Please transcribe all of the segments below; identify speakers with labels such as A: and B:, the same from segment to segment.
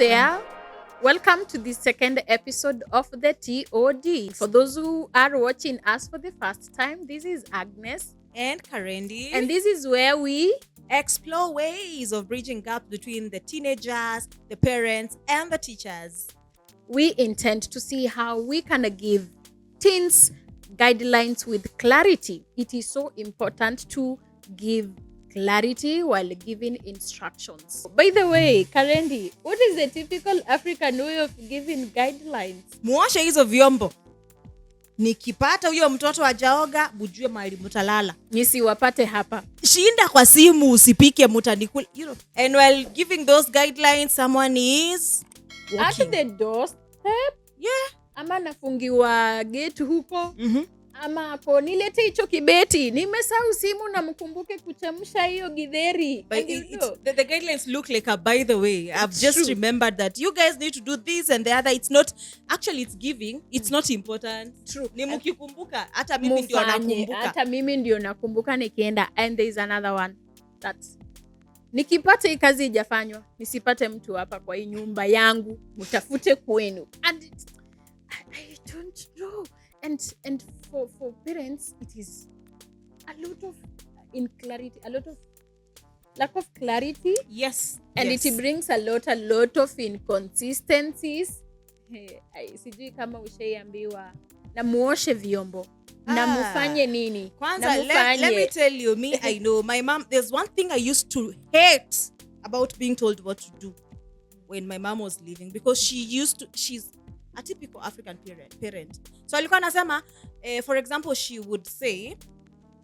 A: there. Welcome to the second episode of the TOD. For those who are watching us for the first time, this is Agnes.
B: And Karendi.
A: And this is where we
B: explore ways of bridging gaps between the teenagers, the parents, and the teachers.
A: We intend to see how we can give teens guidelines with clarity. It is so important to give clarity while giving instructions. By the way, Karendi, what is the typical African way of giving guidelines?
B: Muoshe hizo vyombo. Nikipata huyo mtoto ajaoga, bujue mahali mutalala.
A: Nisiwapate hapa.
B: Shinda kwa simu usipike mutanikula. And while giving those guidelines, someone is walking.
A: At the doorstep?
B: Yeah.
A: Ama nafungiwa gate huko.
B: Mm-hmm.
A: Ama hapo nilete hicho kibeti, nimesahau simu na mkumbuke kuchemsha hiyo githeri.
B: The guidelines look like by the way, I've just true. Remembered that you guys need to do this and the other. It's not actually, it's giving, it's not important.
A: True.
B: Ni mkikumbuka hata mimi ndio nakumbuka.
A: Hata mimi ndio nakumbuka nikienda. And there is another one that nikipata hii kazi ijafanywa, nisipate mtu hapa kwa hii nyumba yangu, mtafute kwenu. And I don't know. And for parents, it is a lot of clarity, a lot of lack of clarity.
B: Yes.
A: And
B: yes.
A: It brings a lot of inconsistencies. Sijui kama ushaiambiwa na muoshe vyombo. Na mufanye nini?
B: Kwanza, let me tell you, I know my mom, there's one thing I used to hate about being told what to do when my mom was living, because she's a typical African parent. So alikuwa anasema, for example, she would say,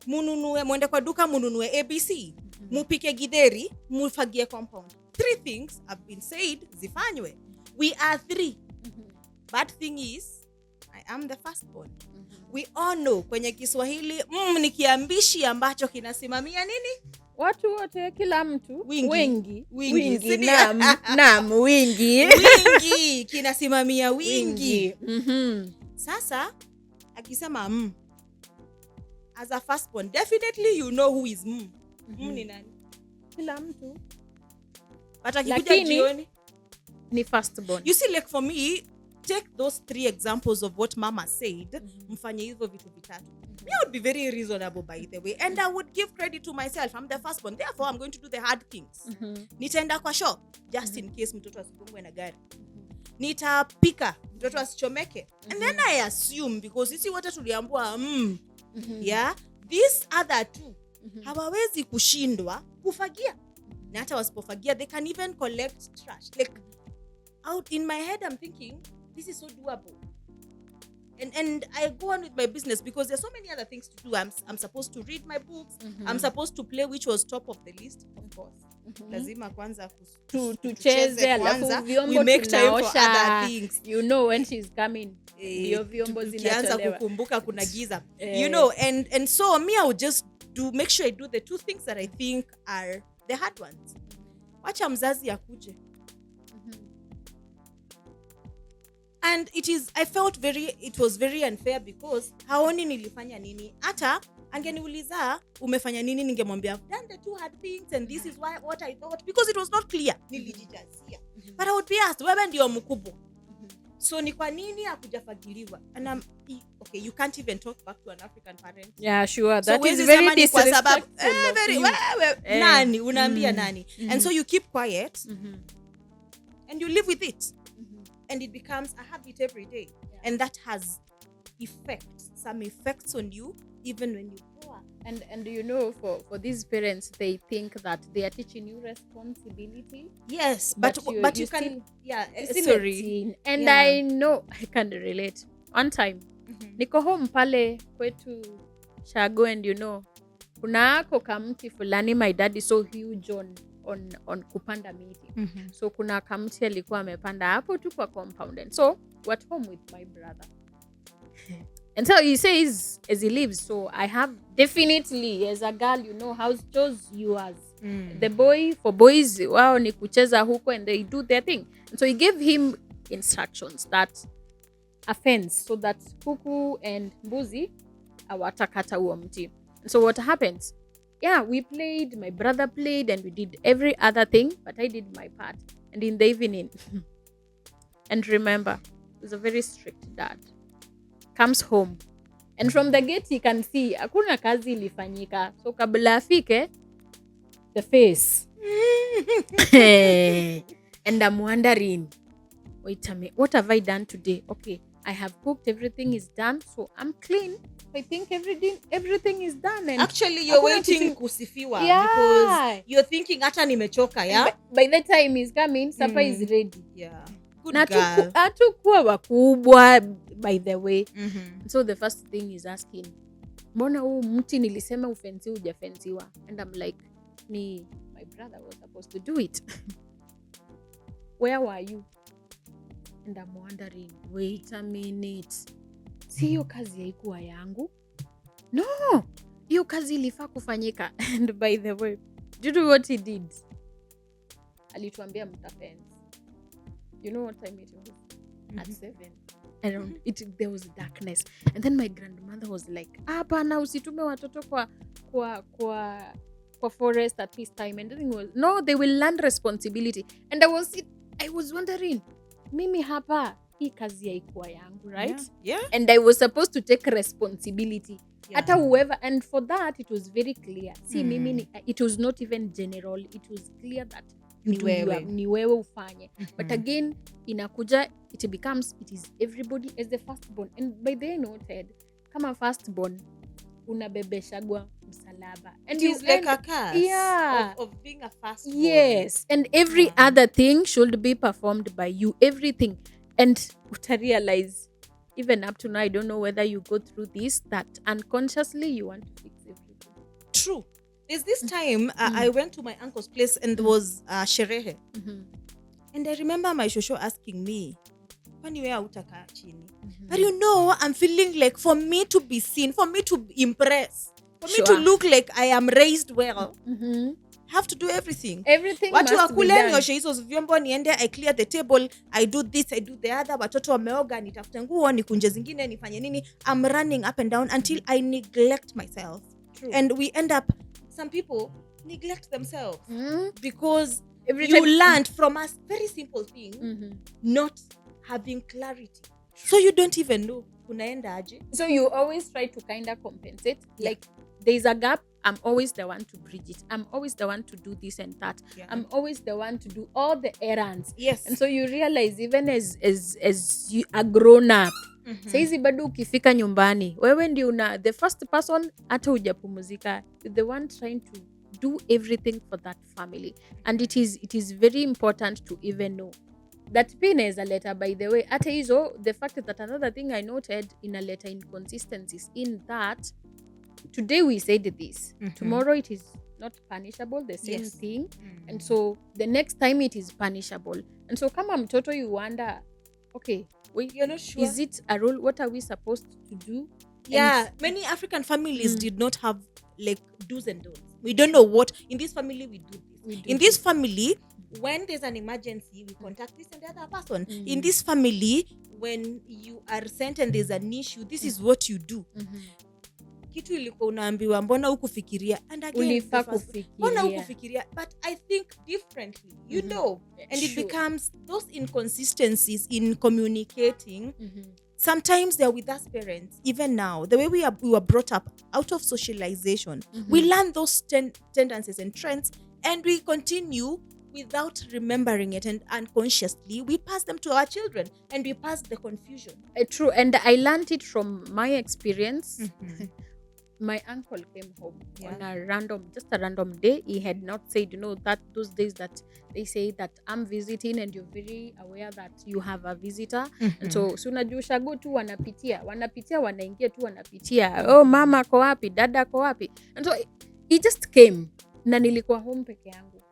B: mwende kwa duka mununue ABC, mupike githeri, mufagie compound. 3 things have been said, zifanywe. We are 3. Bad thing is, I am the firstborn. We all know kwenye Kiswahili ni kiambishi ambacho kinasimamia nini?
A: Watu wote, kila mtu,
B: wingi
A: nam wingi
B: kinasimamia wingi. Sasa akisema as a firstborn, definitely you know who is ni nani?
A: Kila mtu.
B: But akikuja jioni
A: ni firstborn.
B: You see, like for me, take those 3 examples of what mama said, mfanye hizo vitu vitatu. Me, I would be very reasonable, by the way, and I would give credit to myself. I'm the firstborn, therefore I'm going to do the hard things. Nitaenda kwa shop just in case mtoto asigongwe na gari. Nitapika mtoto asichomeke. And then I assume, because sisi wote tuliambiwa yeah, these other 2 hawawezi kushindwa kufagia. Na hata wasipofagia, they can even collect trash. Like, out in my head I'm thinking, this is so doable. And I go on with my business because there's so many other things to do. I'm supposed to read my books. I'm supposed to play, which was top of the list, of course. Lazima kwanza
A: tucheze, alafu vyombo
B: we make time for
A: tunaosha.
B: other things.
A: You know when she's coming. Ndio vyombo
B: zinatolewa. Tukianza kukumbuka kuna giza. You know, and so me, I would just make sure I do the 2 things that I think are the hard ones. Wacha mzazi akuje. And I felt it was very unfair because haoni nilifanya nini. Hata angeniuliza umefanya nini, ningemwambia I've done the 2 hard things and this is what I thought, because it was not clear. Nilijijazia. But I would be asked, wewe ndio mkubwa. So ni kwa nini hakujafagiliwa? And okay, you can't even talk back to an African parent.
A: Yeah, sure.
B: That
A: is very disrespectful.
B: Nani unaambia nani? And so you keep quiet and you live with it. And it becomes a habit every day. Yeah. And that has some effects on you, even when you grow up.
A: And you know, for these parents, they think that they are teaching you responsibility.
B: Yes, but you can still, yeah, sorry.
A: And yeah. I know I can relate. One time, niko home pale kwetu Shago, and you know, kuna ako kamti fulani, my dad is so huge on kupanda miti. So kuna kamti alikuwa amepanda hapo tu kwa compound. And so we're at home with my brother. And so he says, as he leaves, so I have definitely, as a girl, you know, house chores yours. The boys, wao ni kucheza huko, and they do their thing. And so he gave him instructions that a fence, so that kuku and mbuzi awatakata huo mti. And so what happens? Yeah, we played, my brother played, and we did every other thing, but I did my part. and in the evening and remember, he's a very strict dad, comes home and from the gate he can see hakuna kazi ilifanyika, so kabla afike the face and I'm wondering, wait a minute, what have I done today? Okay, I have cooked, everything is done, so I'm clean. I think everything is done. And
B: actually you're waiting kusifiwa, because you're thinking hata nimechoka, yeah?
A: By the time he's coming, supper is ready.
B: Yeah.
A: Good girl. Hatukuwa wakubwa, by the way. So the first thing is asking, mbona huu mti nilisema ufensi hujafensiwa? And I'm like, my brother was supposed to do it. Where were you? And I'm wondering, wait a minute. Si hiyo kazi haikuwa yangu? No, hiyo kazi ilifaa kufanyika. And by the way, do you know what he did? Alituambia mtafence. You know what time it was? At 7. Around there was darkness. And then my grandmother was like, hapana usitume watoto kwa forest at this time. And the thing was, no, they will learn responsibility. And I was wondering, mimi hapa hii kazi haikuwa yangu, right?
B: Yeah.
A: And I was supposed to take responsibility. Hata whoever, and for that it was very clear. See, mimi it was not even general. It was clear that ni wewe ufanye. But again, inakuja, it is everybody as the firstborn. And by the end noted, kama firstborn, unabebeshagwa msalaba. And
B: it is like a curse of being a firstborn.
A: Yes, and every other thing should be performed by you. Everything. And uta realize, even up to now, I don't know whether you go through this, that unconsciously you want to fix everything.
B: True. There's this time I went to my uncle's place and there was sherehe. And I remember my shosho asking me, kwani wewe hutakaa chini? But you know, I'm feeling like for me to be seen, for me to impress, for me to look like I am raised well, I have to do everything. Watu wakule nioshe hizo vyombo, niende, I clear the table, I do this, I do the other, watoto wameoga, nitafute nguo, nikunje zingine, nifanye nini. I'm running up and down until I neglect myself. True. And we end up, some people neglect themselves because you learned from a very simple thing, not having clarity. So you don't even know unaenda aje. So you always try to kind of compensate. Like there's a gap, I'm always the one to bridge it. I'm always the one to do this and that. I'm always the one to do all the errands. Yes. And so you realize even as you are grown up, saizi bado ukifika nyumbani, wewe ndio the first person, hata hujapumzika, the one trying to do everything for that family. And it is very important to even know that pin is a letter, by the way. Hata hizo, the fact that another thing I noted in a letter inconsistencies in that today we said this, tomorrow it is not punishable, the same thing. And so the next time it is punishable. And so kama mtoto, you wonder, okay, you're not sure, is it a rule? What are we supposed to do? Yeah, and many African families did not have like do's and don'ts. We don't know what in this family we do this. In this family, when there's an emergency, we contact this and the other person. In this family, when you are sent and there's an issue, this is what you do. Kitu ilikuwa unaambiwa, mbona hukufikiria? And again, mbona hukufikiria? But I think differently, you know. And it becomes those inconsistencies in communicating. Sometimes they're with us parents, even now. The way we were brought up out of socialization, we learn those tendencies and trends, and we continue without remembering it, and unconsciously we pass them to our children, and we pass the confusion. True, and I learned it from my experience. My uncle came home on a random day. He had not said, that those days that they say that I'm visiting and you're very aware that you have a visitor. And so unajua shago tu wanapitia wanaingia tu wanapitia, oh mama ko wapi, dada ko wapi. And so he just came na nilikuwa home peke yangu.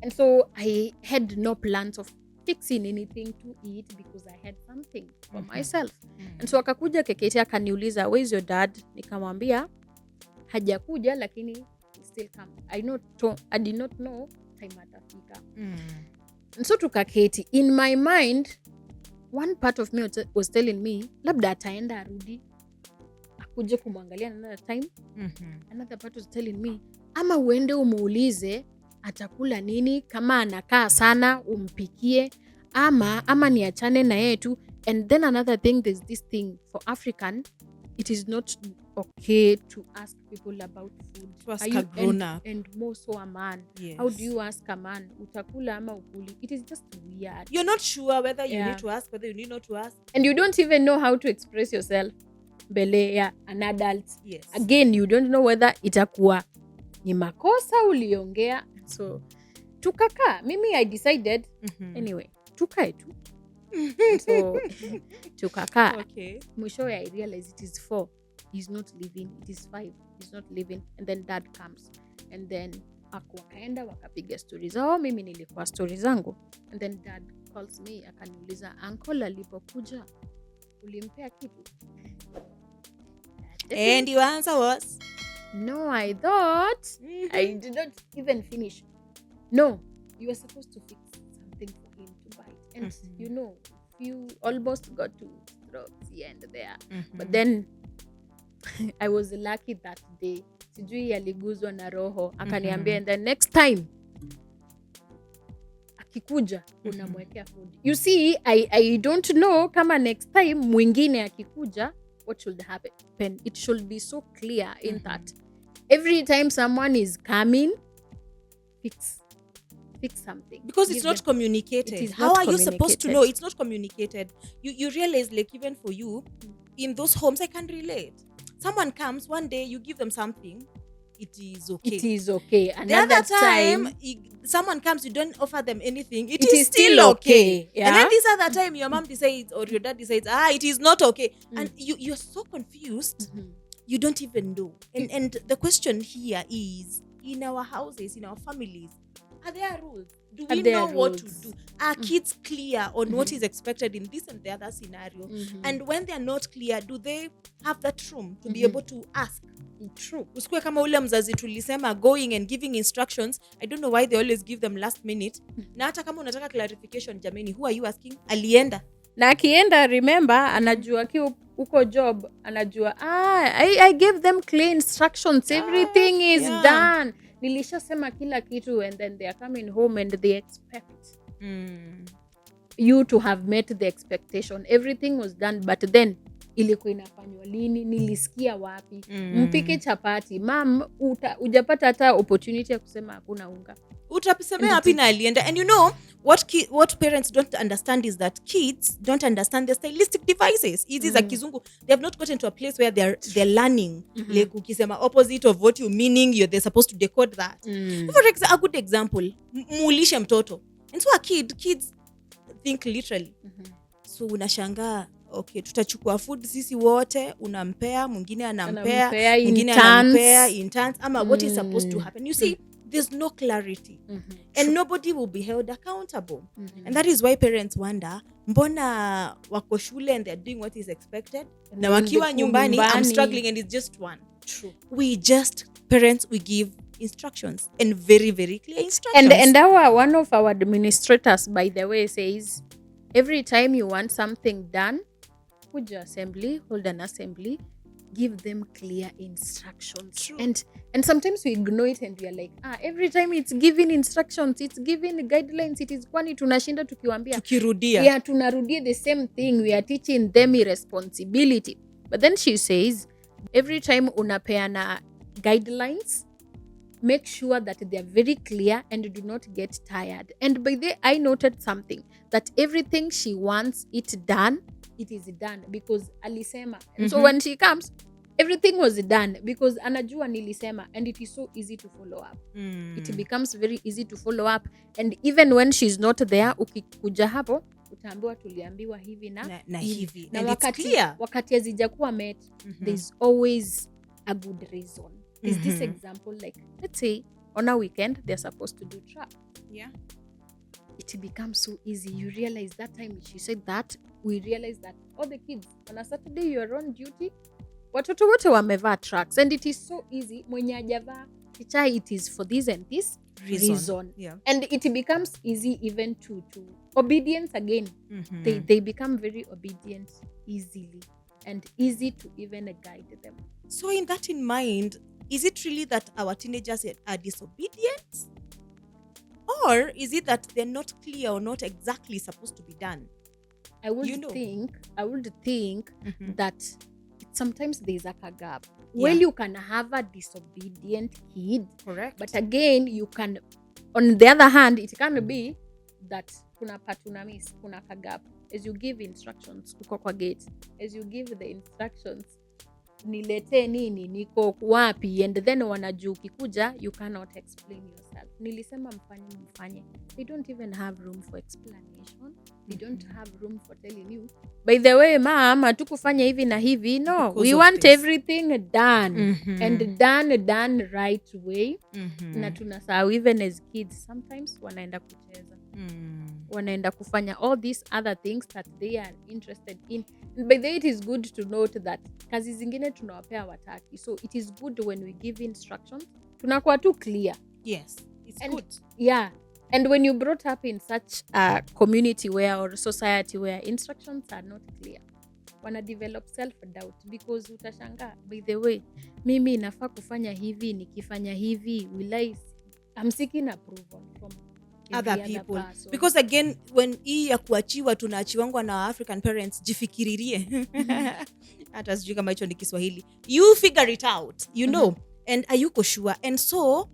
B: And so I had no plans of fixing anything to eat because I had something for myself. And so akakuja keketi akaniuliza, where is your dad? Nikamwambia hajakuja, lakini he still come. I did not know time atafika. And so tukaketi. In my mind, one part of me was telling me, labda ataenda arudi akuje kumwangalia another time. Another part was telling me, ama uende umuulize
A: atakula nini, kama anakaa sana umpikie, ama niachane na yeye tu. And then another thing, there's this thing for African, it is not okay to ask people about food.
B: To ask a grown up.
A: And more so a man.
B: Yes.
A: How do you ask a man, utakula ama ukuli? It is just weird.
B: You're not sure whether you need to ask, whether you need not to ask.
A: And you don't even know how to express yourself mbele ya an adult.
B: Yes.
A: Again, you don't know whether itakuwa ni makosa uliongea. So tukakaa, mimi I decided anyway, tukae tu. So tukakaa.
B: Okay.
A: Mwishowe I realized it is 4. He's not living. It is 5. He's not living. And then dad comes. And then wakaenda wakapiga stories zao, mimi nilikuwa stories zangu. And then dad calls me akaniuliza, uncle alipokuja ulimpea kitu?
B: And your answer was?
A: No, I thought. I did not even finish. No, you were supposed to fix something for him to bite. And you know, you almost got to strokes here and there. But then I was lucky that day. Sijui aliguzwa na roho. Akaniambia, and the next time akikuja unamwekea food. You see, I don't know kama next time mwingine akikuja, what should happen. It should be so clear in that every time someone is coming, fix something.
B: Because it's not communicated. How are you supposed to know? It's not communicated. You realize, like, even for you, in those homes, I can relate. Someone comes one day, you give them something, it is okay.
A: It is okay.
B: Another the other time, someone comes, you don't offer them anything, it is still okay. Yeah? And then this other time, your mom decides or your dad decides, it is not okay. And you're so confused, you don't even know. And the question here is, in our houses, in our families, are there rules? Do we know what to do? Are kids clear on what is expected in this and the other scenario? And when they're not clear, do they have that room to be able to ask?
A: True.
B: Usikue kama ule mzazi tulisema going and giving instructions. I don't know why they always give them last minute. Na hata kama unataka clarification, jameni, who are you asking? Alienda.
A: Na akienda, remember, anajua ki uko job, anajua, I gave them clear instructions. Everything is done. Nilishasema kila kitu, and then they are coming home and they expect you to have met the expectation. Everything was done, but then ilikuwa inafanywa lini, nilisikia wapi, mpike chapati, mam, ujapata hata opportunity ya kusema hakuna unga.
B: Utapisemea hapi na alienda. And you know, what parents don't understand is that kids don't understand the stylistic devices. Hizi za kizungu, they have not gotten to a place where they're learning. Like ukisema opposite of what you meaning, they're supposed to decode that. For example, a good example, mulishe mtoto. And so kids think literally. So unashangaa, okay, tutachukua food sisi wote, unampea, mwingine anampea, mwingine anampea in turns, ama what is supposed to happen. You see, there's no clarity. And nobody will be held accountable. And that is why parents wonder, mbona wako shule and they're doing what is expected, na wakiwa nyumbani, I'm struggling and it's just one.
A: True.
B: Parents, we give instructions, and very, very clear instructions.
A: And one of our administrators, by the way, says, every time you want something done, kuja assembly, hold an assembly, give them clear instructions.
B: True.
A: And sometimes we ignore it and we are like, every time it's giving instructions, it's giving guidelines, it is kwani tunashinda tukiwaambia.
B: Tukirudia.
A: Yeah, tunarudia the same thing. We are teaching them irresponsibility. But then she says, every time unapeana guidelines, make sure that they are very clear and do not get tired. And by the way, I noted something, that everything she wants it done, it is done because alisema. And so when she comes, everything was done because anajua nilisema, and it is so easy to follow up. It becomes very easy to follow up. And even when she's not there, ukikuja hapo, utaambiwa tuliambiwa hivi na
B: hivi.
A: Na
B: and it's clear.
A: Wakati hazijakuwa met, there's always a good reason. Is this example, like, let's say on a weekend they're supposed to do trap.
B: Yeah.
A: It becomes so easy. You realize that time she said that, we realize that all the kids on a Saturday you are on duty, watoto wote wamevaa tracks, and it is so easy. Mwenye hajavaa teacher, it is for this and this reason.
B: Yeah.
A: And it becomes easy even to obedience again. They become very obedient easily, and easy to even guide them.
B: So in that in mind, is it really that our teenagers are disobedient? Or is it that they're not clear or not exactly supposed to be done?
A: I would think
B: Mhm.
A: that sometimes there's like a gap.
B: Yeah.
A: Well, you can have a disobedient kid,
B: Correct.
A: but again, you can, on the other hand, it can be that kuna patuna miss, kuna ka gap. As you give instructions, uko kwa gate. As you give the instructions, nilete nini, niko wapi, and then wanajua ukikuja, you cannot explain yourself. Nilisema mfanye. They don't even have room for explanation. They don't have room for telling you, by the way, ma'am, hatukufanya hivi na hivi. No,
B: Because
A: we
B: of
A: want
B: this.
A: everything done. And done right way. Na tunasahau, even as kids, sometimes wanaenda kucheza. Wanaenda kufanya all these other things that they are interested in. And by the way, it is good to note that kazi zingine tunawapea wataki. So it is good when we give instructions, tunakuwa too clear.
B: Yes, it's
A: And
B: good.
A: Yeah. And when you brought up in such a community where, or society where instructions are not clear, wana develop self-doubt, because utashanga, by the way, mimi inafaa kufanya hivi, nikifanya hivi, I'm seeking approval from
B: other people. Because again, when hii ya kuachiwa tunaachiwangwa na African parents, jifikiririe. Hata sijui kama hicho ni Kiswahili. You figure it out, you know. And ayuko sure. And so,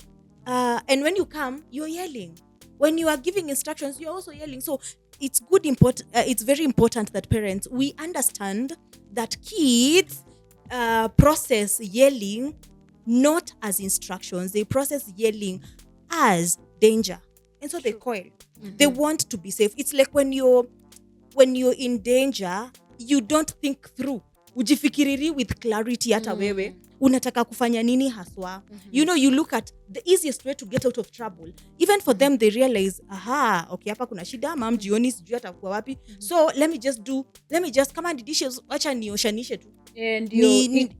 B: and when you come, you're yelling. When you are giving instructions, you're also yelling. So it's it's very important that parents, we understand that kids process yelling not as instructions. They process yelling as danger. And so they coil. They want to be safe. It's like when you're in danger, you don't think through. Ujifikiriri with clarity hata wewe. Unataka kufanya nini haswa. You know, you look at the easiest way to get out of trouble. Even for them, they realize, aha, okay, hapa kuna shida, mom jioni sijui atakuwa wapi. So let me just kama ni dishes, acha nioshanishe tu.
A: And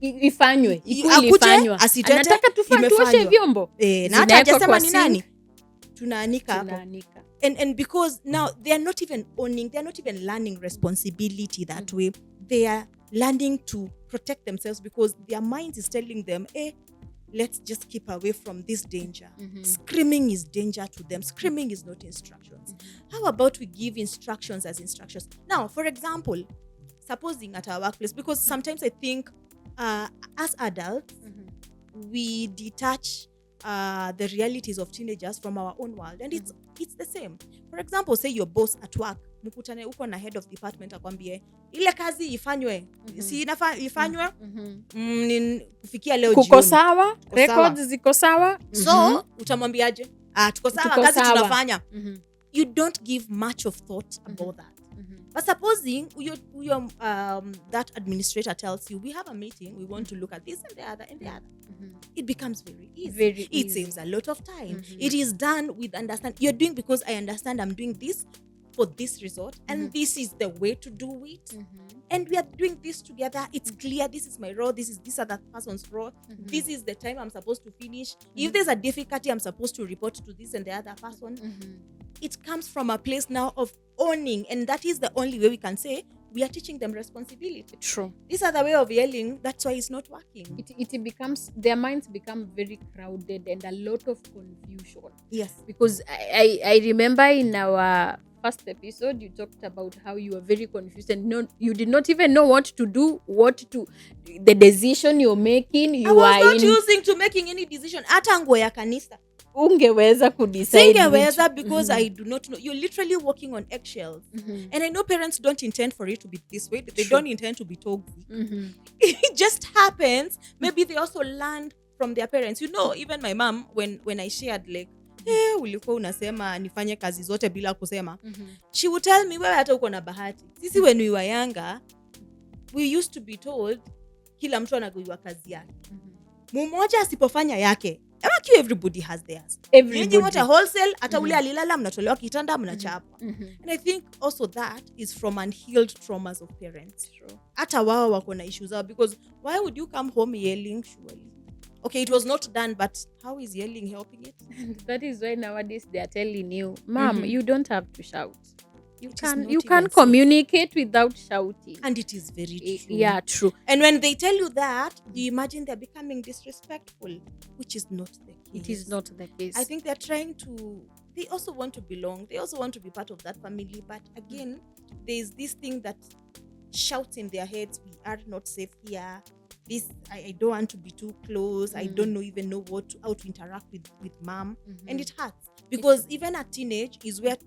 A: ifanywe, ifanywa.
B: Anataka
A: tuoshe vyombo.
B: Na hata hajasema ni nani. Tunaanika hapo. And because now they are not even learning responsibility that way. They are learning to protect themselves because their mind is telling them, let's just keep away from this danger. Screaming is danger to them. Screaming is not instructions. How about we give instructions as instructions? Now, for example, supposing at our workplace, because sometimes I think as adults, we detach the realities of teenagers from our own world, and it's the same. For example, say your boss at work, mkutane uko na head of department akwambie ile kazi ifanywe, si ifanywe kufikia leo jioni.
A: Kuko sawa, records ziko sawa.
B: So utamwambiaje? Tuko sawa, kazi tunafanya. You don't give much of thought about that. But supposing that administrator tells you, we have a meeting, we want to look at this and the other and the other. It becomes very easy. It saves a lot of time. It is done with understand. You're doing because I understand I'm doing this for this result, and this is the way to do it. And we are doing this together. It's clear. This is my role. This is this other person's role. This is the time I'm supposed to finish. If there's a difficulty, I'm supposed to report to this and the other person. It comes from a place now of owning, and that is the only way we can say we are teaching them responsibility.
A: True.
B: This other way of yelling, that's why it's not working.
A: It becomes, their minds become very crowded and a lot of confusion.
B: Yes.
A: Because I remember in our first episode, you talked about how you were very confused and you did not even know what to do, the decision you're making.
B: I was not using to making any decision. Hata nguo ya kanisa.
A: Ungeweza kudecide.
B: Singeweza because I do not know. You're literally walking on eggshells. And I know parents don't intend for it to be this way. They don't intend to be toxic. It just happens. Maybe they also learned from their parents. You know, even my mom, when I shared like, ulikuwa unasema nifanye kazi zote bila kusema. She would tell me, wewe hata uko na bahati. Sisi when we were younger, we used to be told kila mtu anagawiwa kazi yake. Mmoja asipofanya yake, everybody has theirs. Everybody want a wholesale, hata ule alilala mnatolewa kitanda mnachapa. And I think also that is from unhealed traumas of parents. Hata wao wako na issues zao, because why would you come home yelling? Surely, okay, it was not done, but how is yelling helping it?
A: That is why nowadays they are telling you, Mom, you don't have to shout. You can communicate without shouting.
B: And it is very true.
A: Yeah, true.
B: And when they tell you that, you imagine they're becoming disrespectful, which is not the case.
A: It is not the case.
B: I think they're trying to they also want to belong. They also want to be part of that family. But again, there's this thing that shouts in their heads, we are not safe here. This I don't want to be too close. I don't even know how to interact with mom. And it hurts. Because even at teenage is where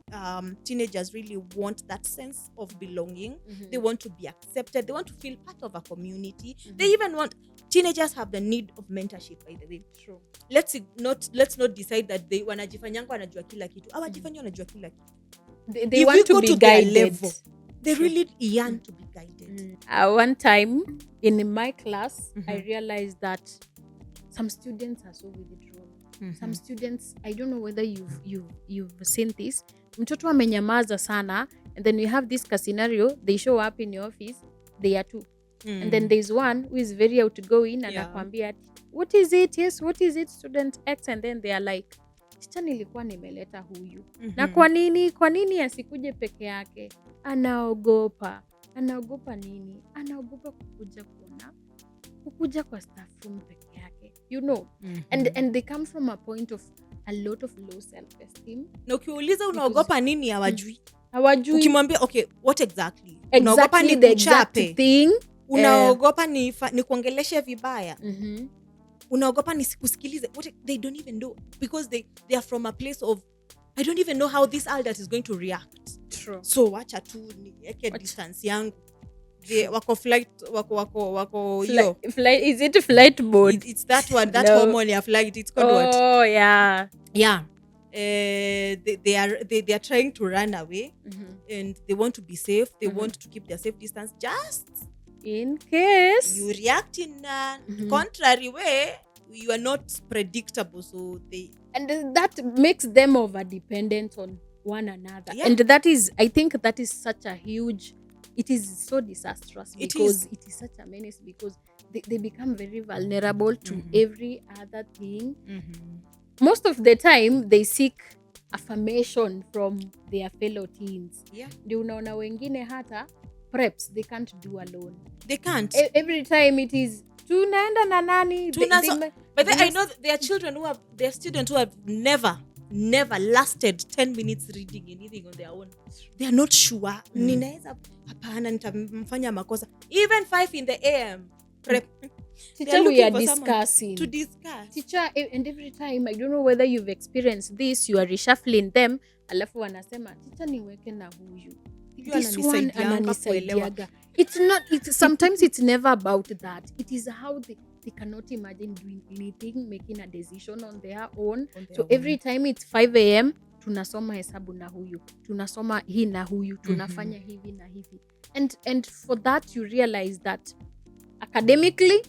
B: teenagers really want that sense of belonging. They want to be accepted. They want to feel part of a community. They even want, teenagers have the need of mentorship, by the way.
A: True.
B: Let's not decide that they wanajifanyanga wanajua kila kitu. Hawajifanyi wanajua kila kitu.
A: They want to be guided.
B: They really yearn to be guided.
A: One time in my class, I realized that some students are so withdrawn. Some students, I don't know whether you've seen this. Mtoto amenyamaza sana, and then you have this scenario. They show up in your office. They are two, and then there's one who is very outgoing and anakuambia, what is it? Yes, what is it, student X? And then they are like, teacher, nilikuwa nimeleta huyu. Na kwa nini asikuje peke yake? Anaogopa nini? Anaogopa kukuja kwa staff room peke yake, you know. And they come from a point of a lot of low self-esteem.
B: Na ukiuliza unaogopa nini, hawajui. Ukimwambia okay, what exactly?
A: Unaogopa ni the exact thing.
B: Unaogopa ni kuongeleshe vibaya. Unaogopa ni sikusikilize. They don't even know, because they are from a place of, I don't even know how this adult is going to react.
A: True.
B: So wacha tu niweke distance yangu. Wako flight
A: flight, is it a flight mode?
B: It's that one, that hormone ya flight. It's called what?
A: Oh yeah.
B: They are trying to run away, and they want to be safe. They want to keep their safe distance, just
A: in case
B: you react in a contrary way. You are not predictable, so
A: and that makes them over dependent on one another. And that is, I think that is such a huge, it is so disastrous, because it is such a menace, because they become very vulnerable to every other thing. Most of the time they seek affirmation from their fellow teens. Ndio unaona wengine hata preps they can't do alone.
B: They can't.
A: Every time it is tunaenda na nani.
B: But I know there are children who have, there are students who have never lasted 10 minutes reading anything on their own. They are not sure. Ninaweza hapana, nitamfanya makosa. Even 5 in the AM prep.
A: Teacher, we are discussing.
B: To discuss.
A: Teacher, and every time, I don't know whether you've experienced this, you are reshuffling them, alafu wanasema, teacher niweke na huyu. This one ananisaidiaga. Sometimes it's never about that. It is how they cannot imagine doing anything, making a decision on their own. Every time it's 5 a.m., tunasoma hesabu na huyu, tunasoma hii na huyu, tunafanya hivi na hivi. And for that, you realize that academically,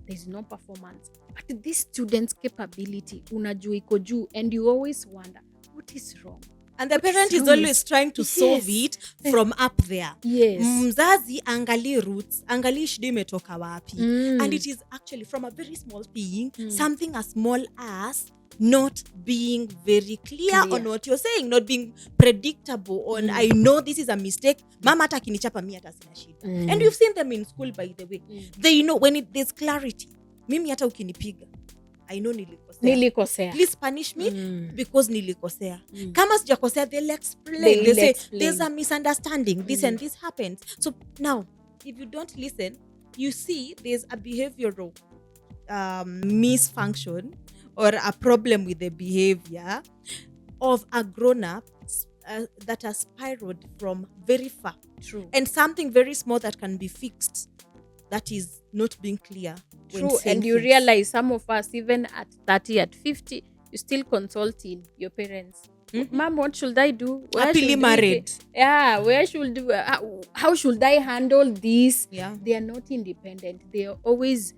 A: there's no performance. But this student's capability, unajua iko juu, and you always wonder, what is wrong?
B: And the parent is always trying to solve it from up there.
A: Yes.
B: Mzazi angali roots, angali shida imetoka wapi. And it is actually from a very small thing, something as small as not being very clear on what you're saying, not being predictable on, I know this is a mistake. Mama hata kinichapa mimi hata sina shida. And you've seen them in school, by the way. They know when there's clarity. Mimi hata ukinipiga, I know nilikosea. Please punish me because nilikosea. Kama sijakosea, they'll explain. They say, there's a misunderstanding. This and this happened. So now, if you don't listen, you see there's a behavioral misfunction or a problem with the behavior of a grown-up that has spiraled from very far.
A: True. And
B: something very small that can be fixed, that is not being clear.
A: True. And you realize some of us, even at 30, at 50, you still consulting your parents. Mom, what should I do?
B: Happily married.
A: Where should how should I handle this? They are not independent. They are always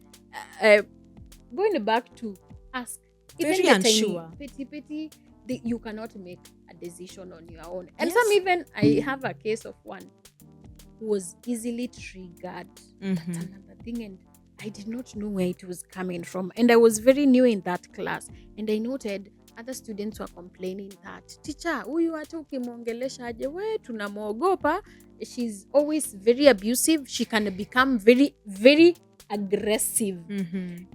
A: going back to ask.
B: Very unsure.
A: Petty, you cannot make a decision on your own. And some even, I have a case of one who was easily triggered. That's another thing. And I did not know where it was coming from. And I was very new in that class. And I noted other students were complaining that, teacher, huyu hata ukimwongelesha aje, we tunamwogopa. She's always very abusive. She can become very, very aggressive.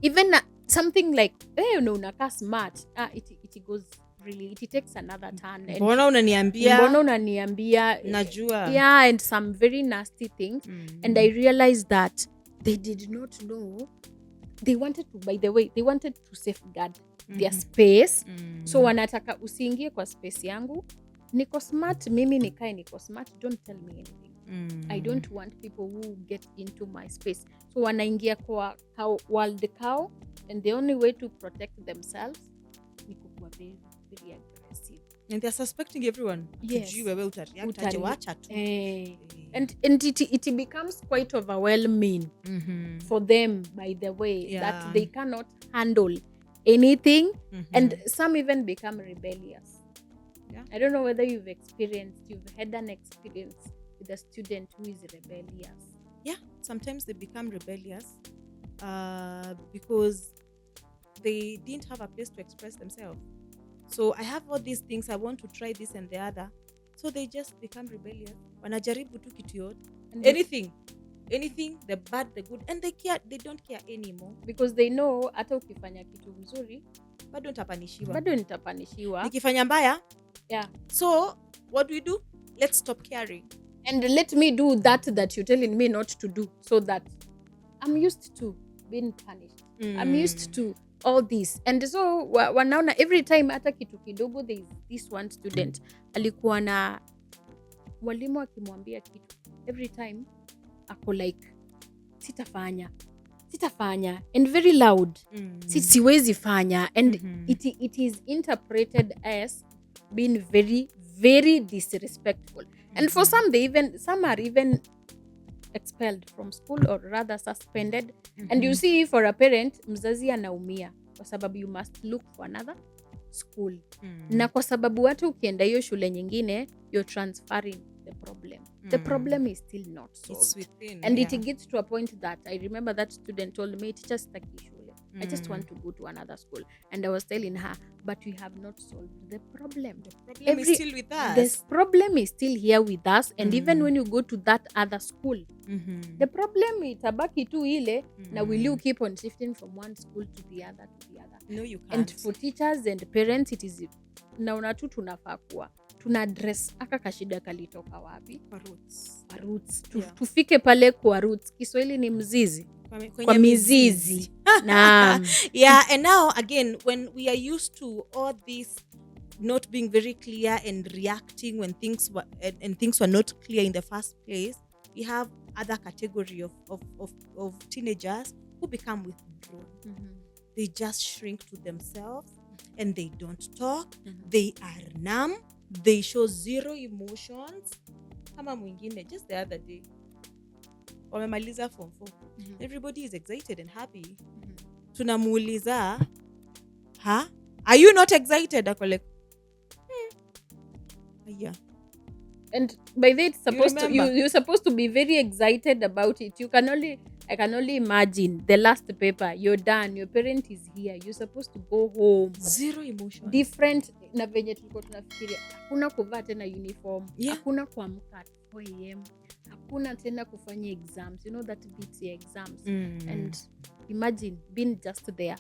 A: Even something like, hey, unakaa smart. It goes really, it takes another turn. And
B: Mbona
A: unaniambia
B: najua.
A: Yeah, and some very nasty things. And I realized that they did not know. They wanted to safeguard their space. So wanataka usiingie kwa space yangu. Niko smart, mimi nikae niko smart, don't tell me anything. I don't want people who get into my space. So wanaingia kwa world cow, and the only way to protect themselves ni kuwa very, very aggressive.
B: And they're suspecting everyone.
A: Yes.
B: Wewe utareact aje, wacha tu.
A: And it becomes quite overwhelming for them, by the way, that they cannot handle anything. And some even become rebellious. I don't know whether you've had an experience with a student who is rebellious.
B: Yeah, sometimes they become rebellious because they didn't have a place to express themselves. So I have all these things, I want to try this and the other. So they just become rebellious. Wanajaribu tu kitu yote. Anything, the bad, the good, and they don't care anymore.
A: Because they know hata ukifanya kitu mzuri
B: bado
A: nitapanishiwa.
B: Nikifanya mbaya,
A: yeah.
B: So what do? Let's stop caring.
A: And let me do that you're telling me not to do, so that I'm used to being punished. I'm used to all this. And so wanaona every time hata kitu kidogo, there is this one student alikuwa na walimu akimwambia kitu, every time ako like sitafanya and very loud. Siwezi fanya, and it is interpreted as being very, very disrespectful. And for some are even expelled from school, or rather suspended. And you see, for a parent, mzazi anaumia kwa sababu you must look for another school. Na kwa sababu hata ukienda hiyo shule nyingine, you're transferring the problem. The problem is still not solved.
B: It's within,
A: and it gets to a point that I remember that student told me, teacher, sitaki shule. I just want to go to another school. And I was telling her, but we have not solved the problem.
B: The problem is still with us.
A: The problem is still here with us. And even when you go to that other school, the problem itabaki tu ile. Now will you keep on shifting from one school to the other?
B: No, you can't.
A: And for teachers and parents, it is naona tu tunafaa kuwa tuna address aka kashida kalitoka wapi?
B: Kwa
A: roots. Tufike pale kwa roots. Kiswahili ni mzizi. Kwa mizizi.
B: Yeah, and now again, when we are used to all this not being very clear and reacting when things were not clear in the first place, we have other category of teenagers who become withdrawn. They just shrink to themselves and they don't talk. They are numb. They show zero emotions. Kama mwingine, just the other day, wamemaliza form 4. Everybody is excited and happy. Tunamuuliza, are you not excited? Ako like, yeah.
A: And by that, you're supposed to be very excited about it. I can only imagine the last paper, you're done, your parent is here, you're supposed to go home.
B: Zero emotion.
A: Different na venye tulikuwa tunafikiria. Hakuna kuvaa tena uniform. Hakuna kuamka at 4 AM. Hakuna tena kufanya exams. You know that beats your exams. And imagine being just there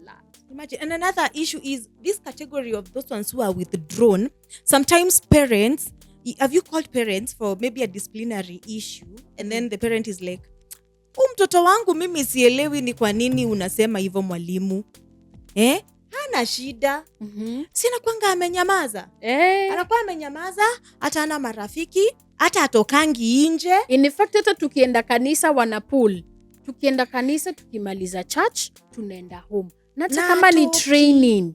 A: flat.
B: Imagine. And another issue is this category of those ones who are withdrawn. Sometimes parents, have you called parents for maybe a disciplinary issue? And then the parent is like, mtoto wangu mimi sielewi ni kwa nini unasema hivyo mwalimu. Hana shida. Sina kwanga amenyamaza. Anakuwa amenyamaza, hata ana marafiki, hata atokangi nje.
A: In fact, hata tukienda kanisa wana pull. Tukienda kanisa, tukimaliza church, tunaenda home. Na kama ni training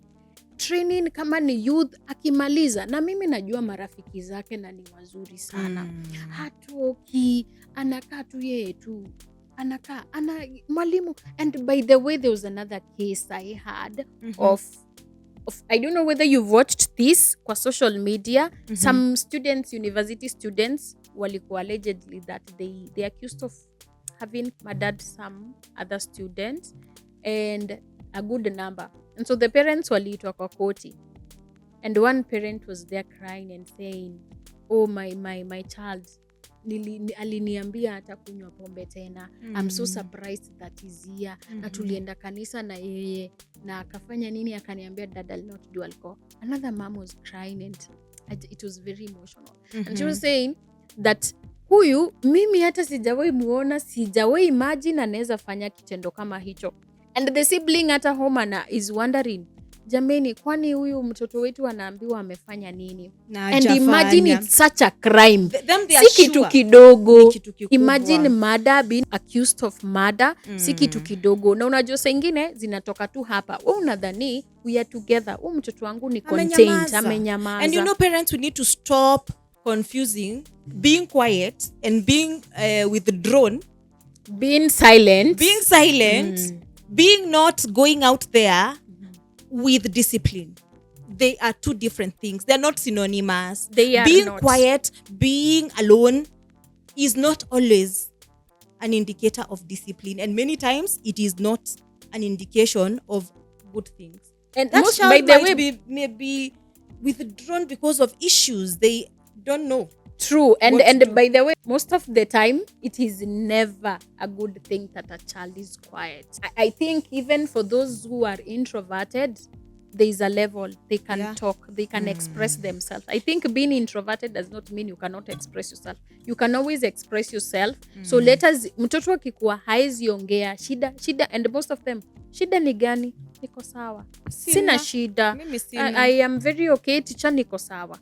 A: kama ni youth akimaliza, na mimi najua marafiki zake na ni wazuri sana. Hatoki, anakaa tu yeye tu. Ana mwalimu. And by the way, there was another case I had of I don't know whether you've watched this kwa social media. Some students, university students, walikuwa allegedly that they accused of having murdered some other students and a good number. And so the parents waliitwa kwa koti. And one parent was there crying and saying, oh my child, aliniambia hata kunywa pombe tena. I'm so surprised that is here. Na tulienda kanisa na yeye. na akafanya nini, akaniambia dad I'll not do alcohol. Another mom was crying and it was very emotional. And she was saying that huyu mimi hata sijawahi muona, sijawahi imagine anaweza fanya kitendo kama hicho. And the sibling hata home is wondering, jameni, kwani huyu mtoto wetu anaambiwa amefanya nini? And imagine it's such a crime. Si kitu kidogo. Imagine murder, being accused of murder. Si kitu kidogo. Na unajua sengine zinatoka tu hapa. Wewe unadhani we are together. Huyu mtoto wangu ni contained, amenyamaza.
B: And you know, parents, we need to stop confusing being quiet and being withdrawn.
A: Being silent.
B: Being not going out there with discipline. They are two different things. They're not synonymous. Being quiet, being alone is not always an indicator of discipline. And many times it is not an indication of good things.
A: And
B: that
A: most,
B: child may be withdrawn because of issues. They don't know.
A: True. And by the way, most of the time, it is never a good thing that a child is quiet. I think even for those who are introverted, there is a level they can talk, they can express themselves. I think being introverted does not mean you cannot express yourself. You can always express yourself. So let us, mtoto akikuwa haizi ongea, shida, and most of them, shida ni gani? Niko sawa. Sina shida. I am very okay, teacher, niko sawa.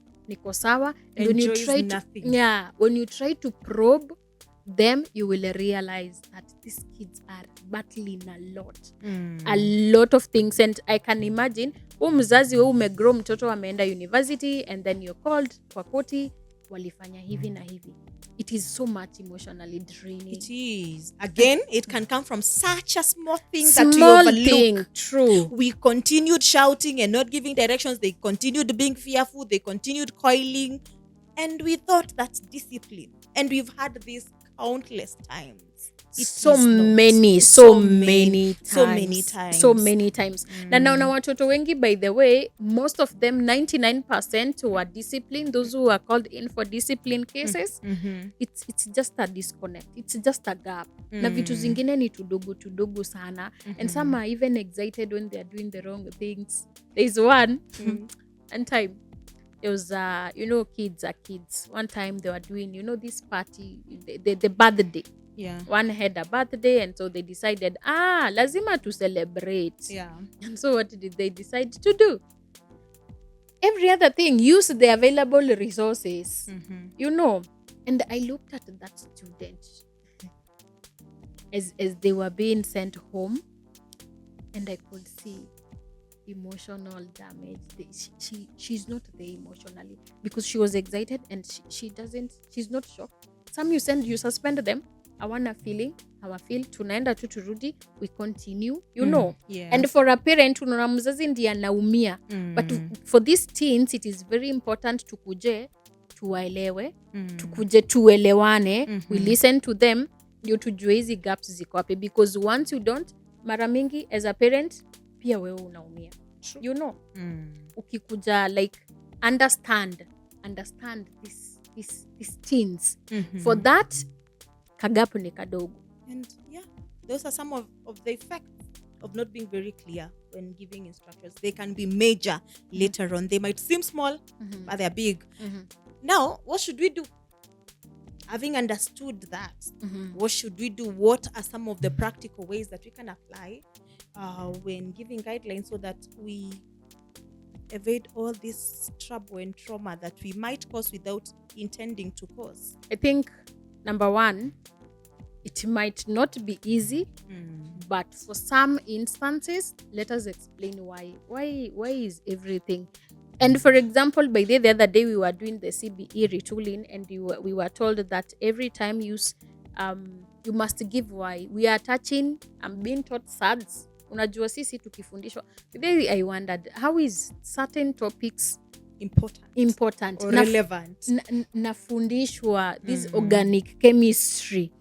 A: And when you try to probe them, you will realize that these kids are battling a lot of things. And I can imagine mzazi wewe umegrow mtoto ameenda university and then you're called kwa koti, walifanya hivi na hivi. It is so much emotionally draining.
B: It is. Again, it can come from such a small thing that you overlook.
A: True.
B: We continued shouting and not giving directions. They continued being fearful. They continued coiling. And we thought that's discipline. And we've had this countless times.
A: So many times. Na watoto wengi, by the way, most of them, 99% who are disciplined, those who are called in for discipline cases, it's just a disconnect. It's just a gap. Na vitu zingine ni tudogo sana. And some are even excited when they are doing the wrong things. There's one time. It was, kids are kids. One time they were doing, this party, the birthday.
B: Yeah.
A: One had a birthday, and so they decided, lazima to celebrate.
B: Yeah.
A: And so what did they decide to do? Every other thing, use the available resources. And I looked at that student as they were being sent home, and I could see emotional damage. She's not there emotionally because she was excited and she's not shocked. Some you suspend them, hawana feeling, hawafeel, tunaenda tu turudi, we continue,
B: Yeah.
A: And for a parent, unaona mzazi ndiye anaumia. But for these teens, it is very important tukuje tuwaelewe, tukuje tuelewane, we listen to them, ndio tujue hizi gaps ziko wapi, because once you don't, mara mingi as a parent pia wewe unaumia. Ukikuja like understand these teens. For that, kagapu ni kadogo.
B: And those are some of the effects of not being very clear when giving instructions. They can be major later on. They might seem small, but they're big. Now, what should we do? Having understood that, what should we do? What are some of the practical ways that we can apply when giving guidelines so that we evade all this trouble and trauma that we might cause without intending to cause?
A: I think number one, it might not be easy, but for some instances, let us explain why. Why is everything? And for example, by the other day, we were doing the CBE retooling, and we were told that every time you must give why. We are touching, I'm being taught SADS. Unajua sisi tukifundishwa. Today I wondered, how is certain topics important
B: or relevant?
A: Nafundishwa this organic chemistry.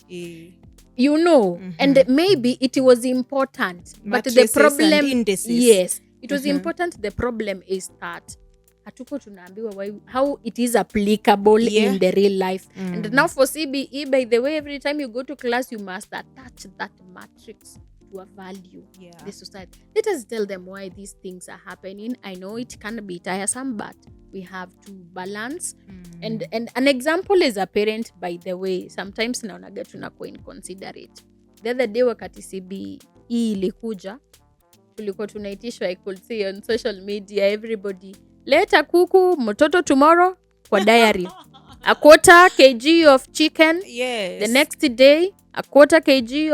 A: And maybe it was important, but the problem, yes, it was important. The problem is that hatuko tunaambiwa how it is applicable in the real life. And now for CBE, by the way, every time you go to class, you must attach that matrix to value
B: Yeah.
A: the society. Let us tell them why these things are happening. I know it can be tiresome, but we have to balance. And an example is a parent, by the way, sometimes naonaga tunakuwa inconsiderate. The other day wakati CBE ilikuja, tulikuwa tunaitishwa, I could see on social media, everybody, leta kuku mtoto tomorrow kwa diary. A quarter kg of chicken,
B: Yes.
A: the next day a quarter kg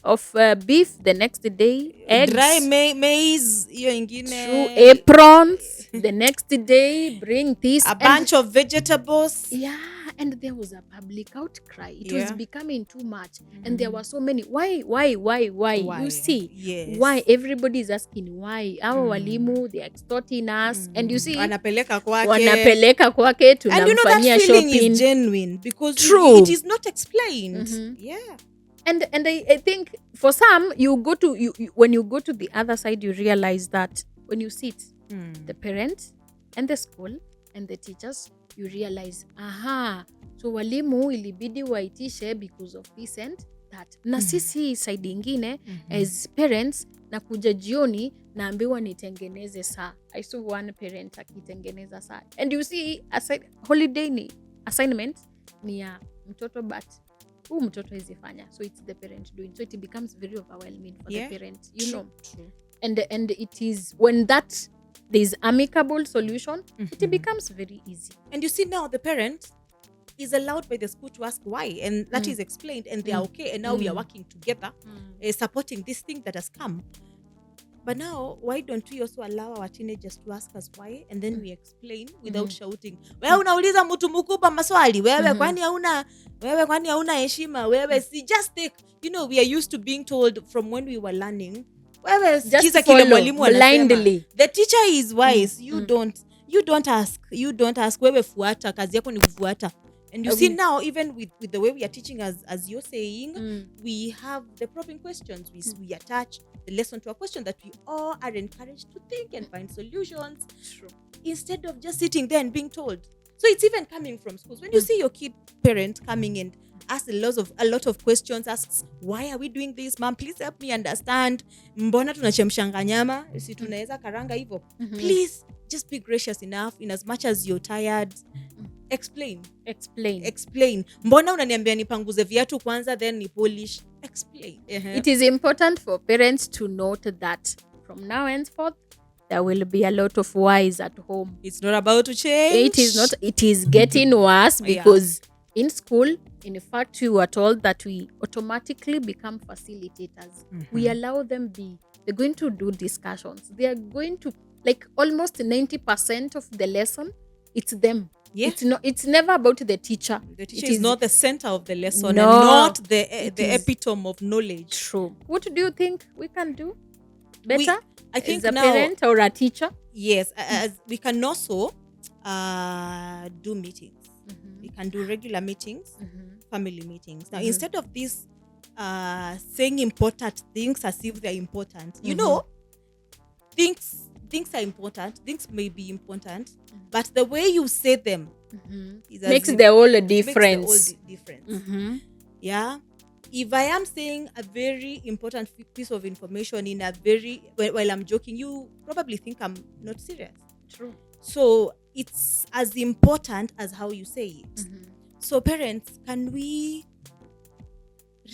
A: of beef, the next day eggs,
B: dry maize, hiyo ingine,
A: true, aprons, the next day bring this,
B: a bunch of vegetables.
A: Yeah, and there was a public outcry. It was
B: Yeah.
A: becoming too much, and there were so many. Why? You see,
B: Yes.
A: why everybody is asking why? Our walimu, they are extorting us, and you see,
B: wanapeleka kwake,
A: tunamfanyia
B: and you know that feeling
A: shopping.
B: is genuine because
A: True.
B: it is not explained. Yeah.
A: And I think for some, you go to when you go to the other side, you realize that when you sit, the parents and the school and the teachers, you realize, so walimu ilibidi waitishe because of this and that. Na sisi side ingine, as parents, na kuja jioni naambiwa nitengeneze saa. I saw one parent akitengeneza saa. And you see, holiday ni assignment ni ya mtoto, but mtoto izifanya, so it's the parent doing, so it becomes very overwhelming for the parent, know.
B: True.
A: And it is when that there's amicable solution, it becomes very easy.
B: And you see, now the parent is allowed by the school to ask why, and that is explained, and they are okay, and now we are working together, supporting this thing that has come. But now, why don't we also allow our teenagers to ask us why, and then we explain without shouting, wewe unauliza mtu mkubwa maswali, wewe kwani hauna heshima, wewe si just take, we are used to being told from when we were learning, wewe sikiza kile mwalimu anasema.
A: Blindly.
B: The teacher is wise. You don't ask, wewe fuata, kazi yako ni kufuata. And you see now, even with the way we are teaching, as you're saying, we have the probing questions. We attach the lesson to a question that we all are encouraged to think and find solutions.
A: True.
B: Instead of just sitting there and being told. So it's even coming from schools. When you see your kid parent coming and asks a lot of questions, asks, why are we doing this? Mom, please help me understand. Mbona tunachemshanga nyama? Si tunaweza karanga hivyo. Please just be gracious enough in as much as you're tired. Explain. Mbona unaniambia nipanguze viatu kwanza then ni polish? Explain.
A: It is important for parents to note that from now henceforth there will be a lot of whys at home.
B: It's not about to change.
A: It is not. It is getting worse because in school, in fact, we were told that we automatically become facilitators. We allow them be. They're going to do discussions. They are going to, like, almost 90% of the lesson, it's them.
B: Yeah.
A: It's never about the teacher.
B: The teacher is not the center of the lesson,
A: No.
B: and not the epitome of knowledge.
A: True. What do you think we can do better?
B: I think
A: as a
B: now,
A: parent or a teacher?
B: Yes, as we can also do meetings. We can do regular meetings, family meetings. Now, instead of this saying important things as if they're important, you know, things are important. Things may be important, but the way you say them
A: makes the whole difference.
B: Yeah. If I am saying a very important piece of information in a while I'm joking, you probably think I'm not serious.
A: True.
B: So it's as important as how you say it. So parents, can we,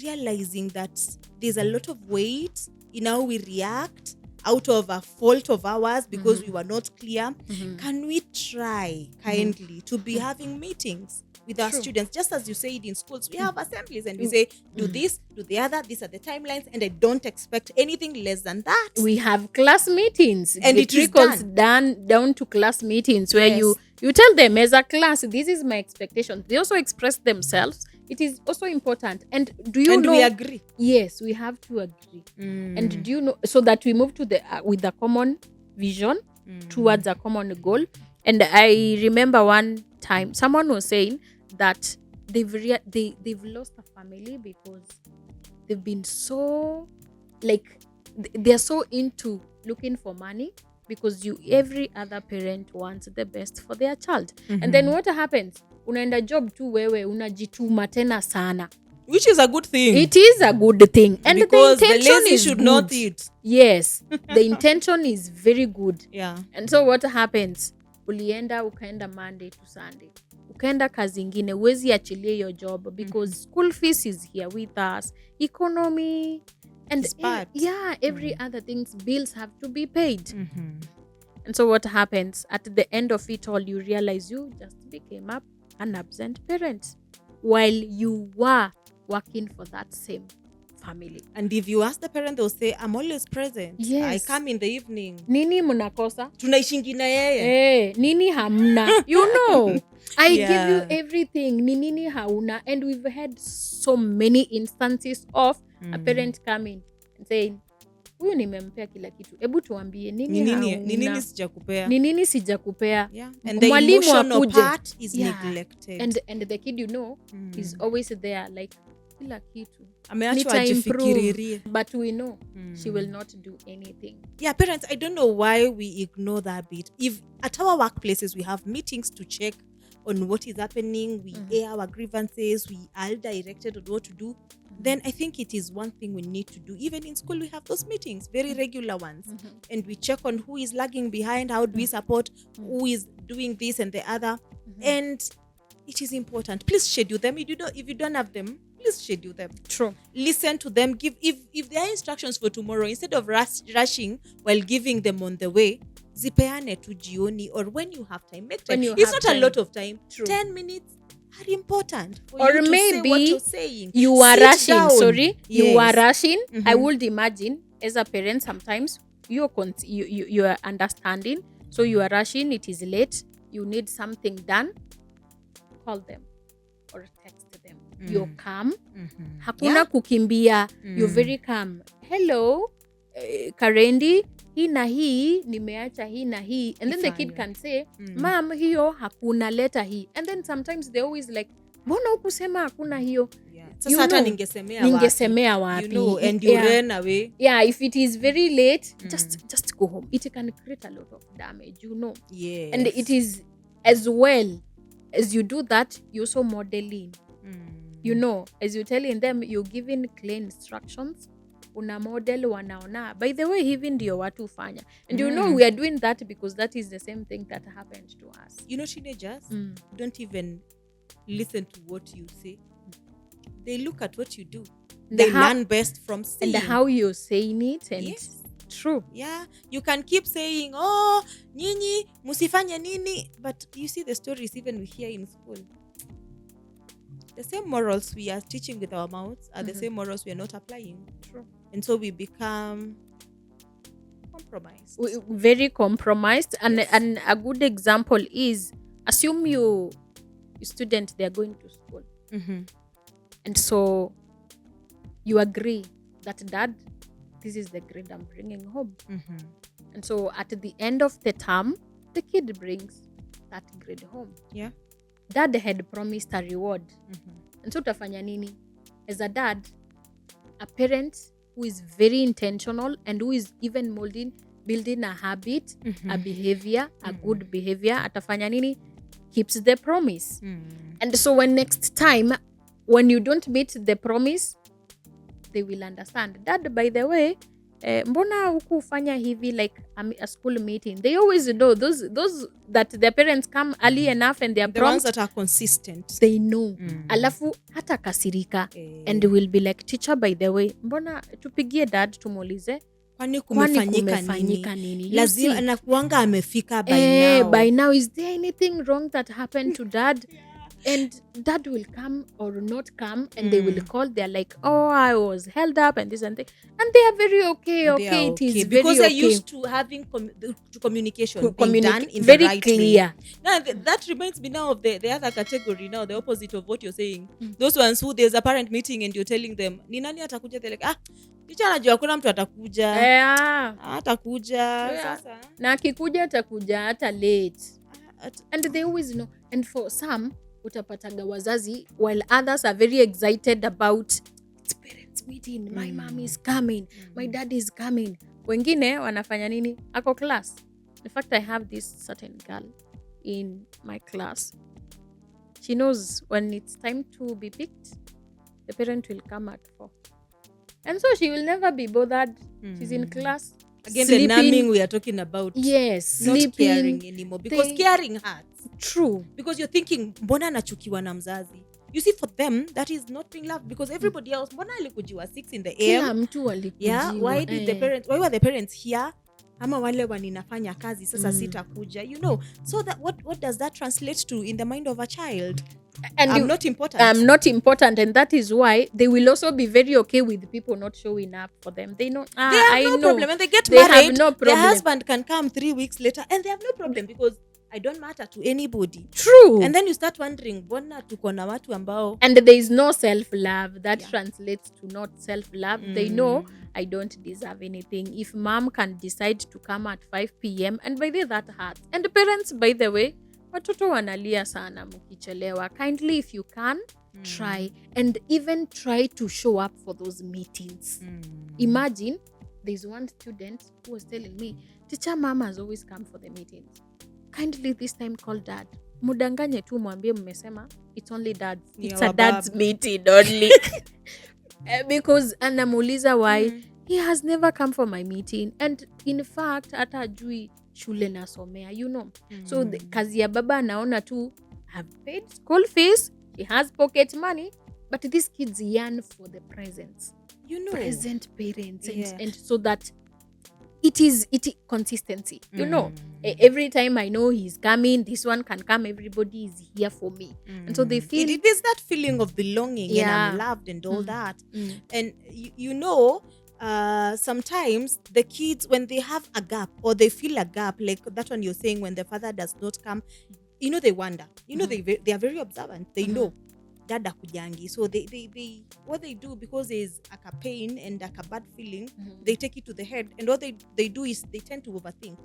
B: realizing that there's a lot of weight in how we react out of a fault of ours because we were not clear, can we try kindly to be having meetings with our students, just as you said in schools? We have assemblies and we say, do this, do the other, these are the timelines, and I don't expect anything less than that.
A: We have class meetings,
B: and it
A: trickles down to class meetings where you tell them as a class, this is my expectation. They also express themselves. It is also important. And do you know?
B: And we agree.
A: Yes, we have to agree. And do you know, so that we move to with a common vision towards a common goal. And I remember one time someone was saying that they've lost a family because they've been so, like, they're so into looking for money, because every other parent wants the best for their child. And then what happens? Unaenda job tu wewe unajituma tena sana.
B: Which is a good thing.
A: It is a good thing. And
B: because
A: the intention
B: lazy
A: is
B: should
A: good.
B: not eat.
A: Yes. The intention is very good.
B: Yeah.
A: And so what happens? Ulienda ukaenda Monday to Sunday. Ukaenda kazi ingine, huwezi achilie your job because school fees is here with us. Economy and every other things, bills have to be paid. And so what happens? At the end of it all, you realize you just became an absent parent while you were working for that same family.
B: And if you ask the parent, they'll say, I'm always present.
A: Yes.
B: I come in the evening.
A: Nini mnakosa?
B: Tunaishingi na yeye.
A: Nini hamna? You know, I give you everything. Nini hauna. And we've had so many instances of a parent coming and saying, huyu nimempea kila kitu. Hebu tuambie nini hauna?
B: Nini sijakupea?
A: Nini sijakupea?
B: Yeah. And the emotional part is neglected.
A: And the kid, you know, is always there like kila kitu.
B: Ameachwa ajifikiririe.
A: But we know she will not do anything.
B: Yeah, parents, I don't know why we ignore that bit. If at our workplaces we have meetings to check on what is happening, we air our grievances, we are directed on what to do, then I think it is one thing we need to do. Even in school, we have those meetings, very regular ones. And we check on who is lagging behind, how do we support, who is doing this and the other. And it is important. Please schedule them. If you don't have them, please schedule them.
A: True.
B: Listen to them. Give if there are instructions for tomorrow, instead of rushing while giving them on the way, zipeane tu jioni, or when you have time, make time. It's not a lot of time.
A: True.
B: 10 minutes are important for
A: or
B: you to
A: maybe
B: say what you're saying.
A: You are
B: Sit
A: rushing.
B: down.
A: Sorry,
B: Yes.
A: you are rushing. I would imagine as a parent sometimes you are understanding. So you are rushing. It is late. You need something done. Call them or text them. You're calm. Hakuna kukimbia. You're very calm. Hello, Karendi, hii na hii nimeacha hii na hii. And then the kid can say, ma'am, hiyo hakuna, leta hii. And then sometimes they always like, mbona hukusema hakuna hiyo?
B: Sasa hata
A: ningesemea wapi?
B: You know, and you ran away.
A: Yeah, if it is very late, just go home. It can create a lot of damage, you know.
B: Yes.
A: And it is as well as you do that, you're also modeling. You know, as you're telling them, you're giving clear instructions. Una model wanaona. By the way, hivi ndio watu fanya. And you know, we are doing that because that is the same thing that happened to us.
B: You know, teenagers don't even listen to what you say. They look at what you do. They learn best from seeing.
A: And how you're saying it. And
B: yes.
A: True.
B: Yeah. You can keep saying, oh, nyinyi, musifanye nini. But you see the stories even we hear in school. The same morals we are teaching with our mouths are the same morals we are not applying.
A: True.
B: And so we become compromised.
A: Very compromised. And a good example is, assume you student, they are going to school. And so you agree that, Dad, this is the grade I'm bringing home. And so at the end of the term, the kid brings that grade home.
B: Yeah.
A: Dad had promised a reward. And so utafanya nini? As a dad, a parent who is very intentional and who is even building a habit, a behavior, a good behavior, atafanya nini? Keeps the promise. And so when next time, when you don't meet the promise, they will understand. Dad, by the way, mbona hukufanya hivi, like a school meeting? They always know those that their parents come early enough and they are
B: the
A: prompt.
B: ones that are consistent.
A: They know. Alafu hata kasirika. And will be like, teacher, by the way, mbona tupigie dad tumuulize
B: kwani kumefanyika nini? Lazima anakuanga amefika by now.
A: By now, is there anything wrong that happened to dad? And dad will come or not come, and they will call. They're like, oh, I was held up and this and that. And they are very okay. Okay, it is very
B: because they're
A: okay.
B: used to having communication being done in
A: very
B: the right
A: clear.
B: way. Now, that reminds me now of the other category, now the opposite of what you're saying. Those ones who there's a parent meeting and you're telling them, ni nani atakuja? They're like, teacher anajua hakuna mtu atakuja. Atakuja. Sasa.
A: Na akikuja atakuja hata late. And they always know. And for some, utapataga wazazi, while others are very excited about it's parents meeting, my mom is coming, my dad is coming. Wengine wanafanya nini? Ako class. In fact, I have this certain girl in my class. She knows when it's time to be picked, the parent will come at 4. And so she will never be bothered. She's in class.
B: Again,
A: sleeping.
B: the numbing we are talking about.
A: Yes,
B: Not
A: sleeping.
B: caring anymore. Because caring hurts.
A: True.
B: Because you're thinking, mbona nachukiwa na mzazi? You see, for them, that is not being loved. Because everybody else, mbona alikujiwa 6 in the AM?
A: Kila mtu alikujiwa.
B: Yeah, why were the parents here? Ama wale waninafanya kazi, sasa sitakuja. You know, so that what does that translate to in the mind of a child?
A: And
B: I'm not important.
A: I'm not important, and that is why they will also be very okay with people not showing up for them. They know.
B: They have no problem. When they get
A: They
B: married,
A: have no problem.
B: their husband can come 3 weeks later, and they have no problem because I don't matter to anybody.
A: True.
B: And then you start wondering, mbona tuko na watu ambao,
A: and there is no self-love that translates to not self-love. They know I don't deserve anything. If mom can decide to come at 5 p.m. and by the way that hurts. And the parents, by the way, watoto wanalia sana mkichelewa. Kindly, if you can, try and even try to show up for those meetings. Imagine there's one student who was telling me, teacher, mama has always come for the meetings. Kindly this time call dad. Mudanganye tu mwambie mmesema it's only dad. It's a dad's meeting only. Because anamuuliza why he has never come for my meeting, and in fact hata ajui shule nasomea, you know. So kazi ya baba anaona tu have paid school fees, he has pocket money, but these kids yearn for the presence,
B: you know,
A: present parents. And so that it is consistency, you know. Every time I know he's coming, this one can come, everybody is here for me. And so they feel
B: it is that feeling of belonging and I'm loved and all that. And you know, sometimes the kids, when they have a gap or they feel a gap, like that one you're saying, when the father does not come, you know, they wonder, you know, they are very observant. They know dada kujangi, so they what they do, because there's a pain and a bad feeling, they take it to the head, and what they do is they tend to overthink.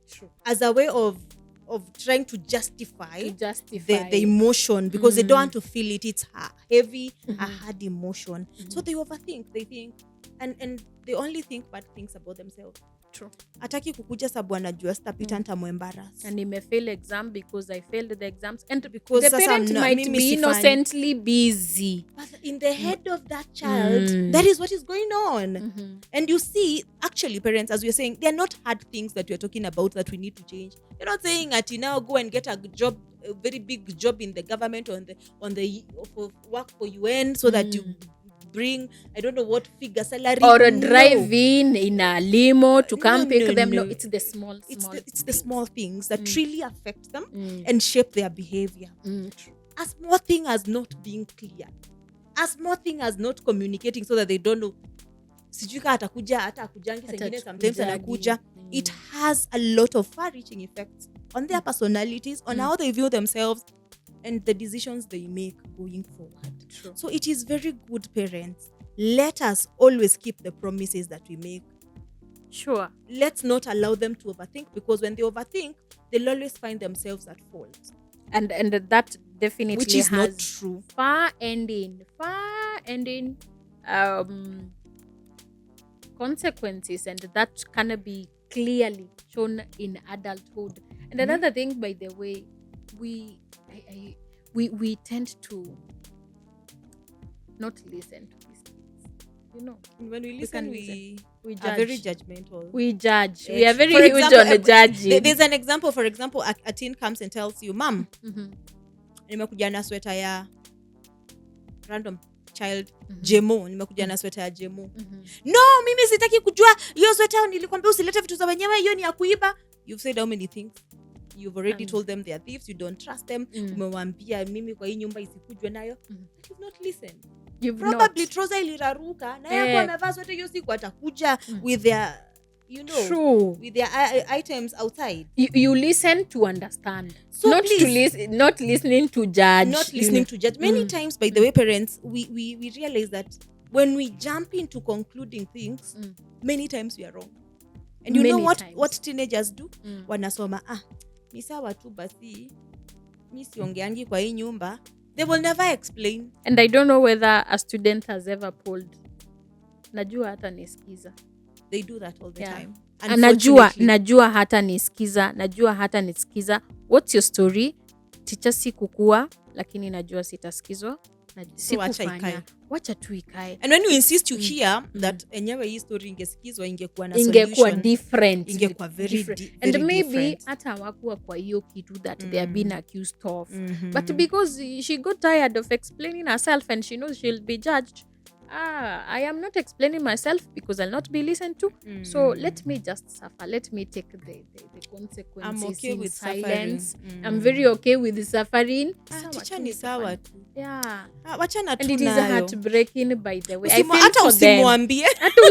A: True.
B: As a way of trying to justify the emotion, because they don't want to feel it. It's a heavy, a hard emotion. So they overthink. They think, and they only think bad things about themselves.
A: True.
B: Ataki kukuja sababu anajua sitapita nitamuembarrass.
A: And he may fail exam because I failed the exams, and
B: because
A: the parent might be innocently busy.
B: But in the head of that child, that is what is going on. And you see, actually, parents, as we're saying, they're not hard things that we're talking about that we need to change. You're not saying that you now go and get a job, a very big job in the government or on the work for UN, so that you bring, I don't know what figure, salary,
A: or drive in a limo to come pick them. No, it's the small
B: it's the small things that really affect them and shape their behavior. A small thing as not being clear, a small thing as not communicating, so that they don't know sijuka atakuja hata akujangi sengine sometimes anakuja. It has a lot of far-reaching effects on their personalities, on how they view themselves, and the decisions they make going forward.
A: True.
B: So it is very good, parents. Let us always keep the promises that we make.
A: Sure.
B: Let's not allow them to overthink, because when they overthink, they'll always find themselves at fault.
A: And that definitely
B: which is
A: has
B: not true.
A: far-ending consequences, and that can be clearly shown in adulthood. And another thing, by the way, we tend to not listen to these kids. You know,
B: when we listen, we
A: judge.
B: are very judgmental.
A: We judge. We are very
B: For
A: huge
B: example,
A: on judging.
B: There's an example. For example, a teen comes and tells you, "Mom, nimekuja na sweta ya random child Jemo, nimekuja na sweta ya Jemo." No, mimi sitaki kujua hiyo sweta, nilikwambia usilete vitu za wenyewe, hiyo ni ya kuiba. You've said how many things? You've already told them they are thieves, you don't trust them. Umewaambia mimi kwa hii nyumba isikujwe nayo. But you've not listened. Probably trouser iliraruka na yeye amevaa sweta hiyo siku atakuja with their, you know,
A: True.
B: with their items outside.
A: You listen to understand,
B: So
A: not
B: please,
A: not listening to judge.
B: Not listening to judge. Many times, by the way, parents, we realize that when we jump into concluding things, many times we are wrong. And you know what teenagers do? Wanasoma, ni sawa tu basi, mi siongeangi kwa hii nyumba. They will never explain.
A: And I don't know whether a student has ever pulled, najua hata nisikiza.
B: They do that all the time.
A: Najua hata nisikiza. What's your story? Teacher si kukua, lakini najua sitasikizwa.
B: So wacha
A: sikufanya,
B: ikae.
A: wacha tu ikae.
B: And when you insist you hear that enyewe hii story ingesikizwa ingekuwa na
A: Ingekuwa
B: solution,
A: different,
B: ingekuwa very
A: different.
B: very
A: And maybe
B: different.
A: hata hawakuwa kwa hiyo kitu that they are being accused of, but because she got tired of explaining herself and she knows she'll be judged, I am not explaining myself because I'll not be listened to, so let me just suffer, let me take the consequences.
B: I'm okay
A: in
B: with
A: silence.
B: suffering.
A: I'm very okay with suffering.
B: Teacher ni sawa tu.
A: Yeah.
B: Wachana tu
A: And it is
B: nayo.
A: heartbreaking, by the way.
B: Hata usimwambie.
A: Hata